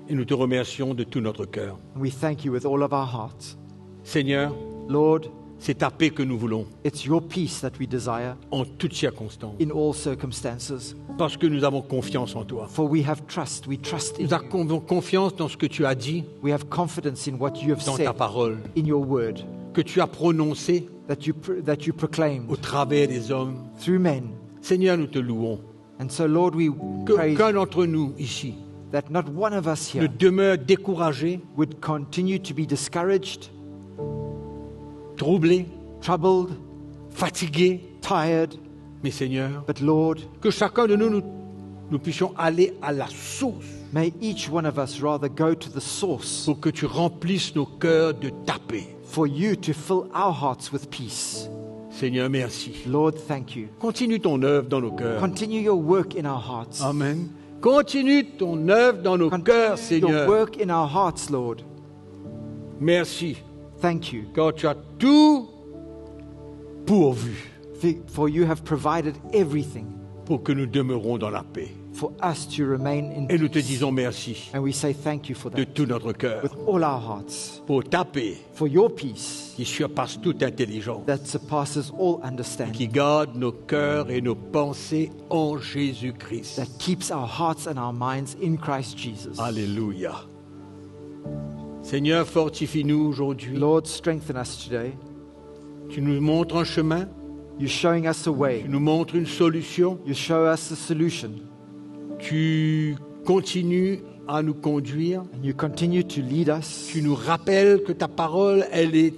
Et nous te remercions de tout notre cœur. And we thank you with all of our hearts. Seigneur, Lord, c'est ta paix que nous voulons it's your peace that we desire en toutes circonstances, in all circumstances. parce que nous avons confiance en toi. For we have trust. We trust in Nous you. avons confiance dans ce que tu as dit We have confidence in what you have dans ta said parole, in your word, que tu as prononcé that you proclaimed au travers des hommes. through men. Seigneur, nous te louons. And so, Lord, we Que praise qu'un d'entre nous ici that not one of us ne here demeure découragé, would continue to be discouraged, troublé, troubled, fatigué. tired, Mais Seigneur, but Lord, que chacun de nous puissions aller à la source may each one of us rather go to the source pour que tu remplisses nos cœurs de ta paix. for you to fill our hearts with peace. Seigneur, merci. Lord, thank you. Continue ton œuvre dans nos cœurs. Continue your work in our hearts. Amen. Continue ton œuvre dans nos cœurs, Continue your Seigneur. work in our hearts, Lord. Merci, Thank you. car tu as tout pourvu For you have provided everything pour que nous demeurons dans la paix. for us to remain in Et nous te peace. disons merci And we say thank you for de that tout notre cœur with all our hearts, pour ta paix for your peace qui surpasse toute intelligence, that surpasses all qui understanding, garde nos cœurs et nos pensées en Jésus-Christ. that keeps our hearts and our minds in Christ Jesus. Alléluia. Seigneur, fortifie-nous aujourd'hui. Lord, strengthen us today. Tu nous montres un chemin, You're showing us a way. tu nous montres une solution, You show us a solution. tu continues à nous conduire, And you continue to lead us. tu nous rappelles que ta parole, elle est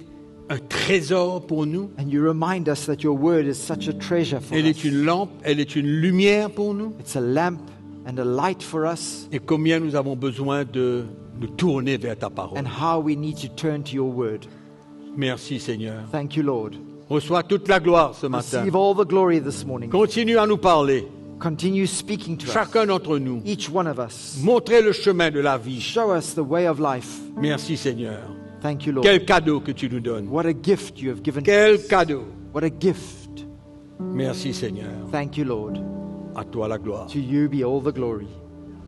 un trésor pour nous, And you remind us that your word is such a treasure for elle us. est une lampe, elle est une lumière pour nous, It's a lamp and a light for us, et combien nous avons besoin de nous tourner vers ta parole. and how we need to turn to your word. Merci Seigneur. Thank you, Lord. Reçois toute la gloire ce matin. Receive all the glory this morning. Continue à nous parler, Continue speaking to us, chacun d'entre nous. each one of us. Montrez le chemin de la vie. Show us the way of life. Merci Seigneur. Thank you, Lord. Quel cadeau que tu nous donnes. What a gift you have given to Quel us. cadeau. What a gift. Merci Seigneur. Thank you, Lord. À toi la gloire. To you be all the glory.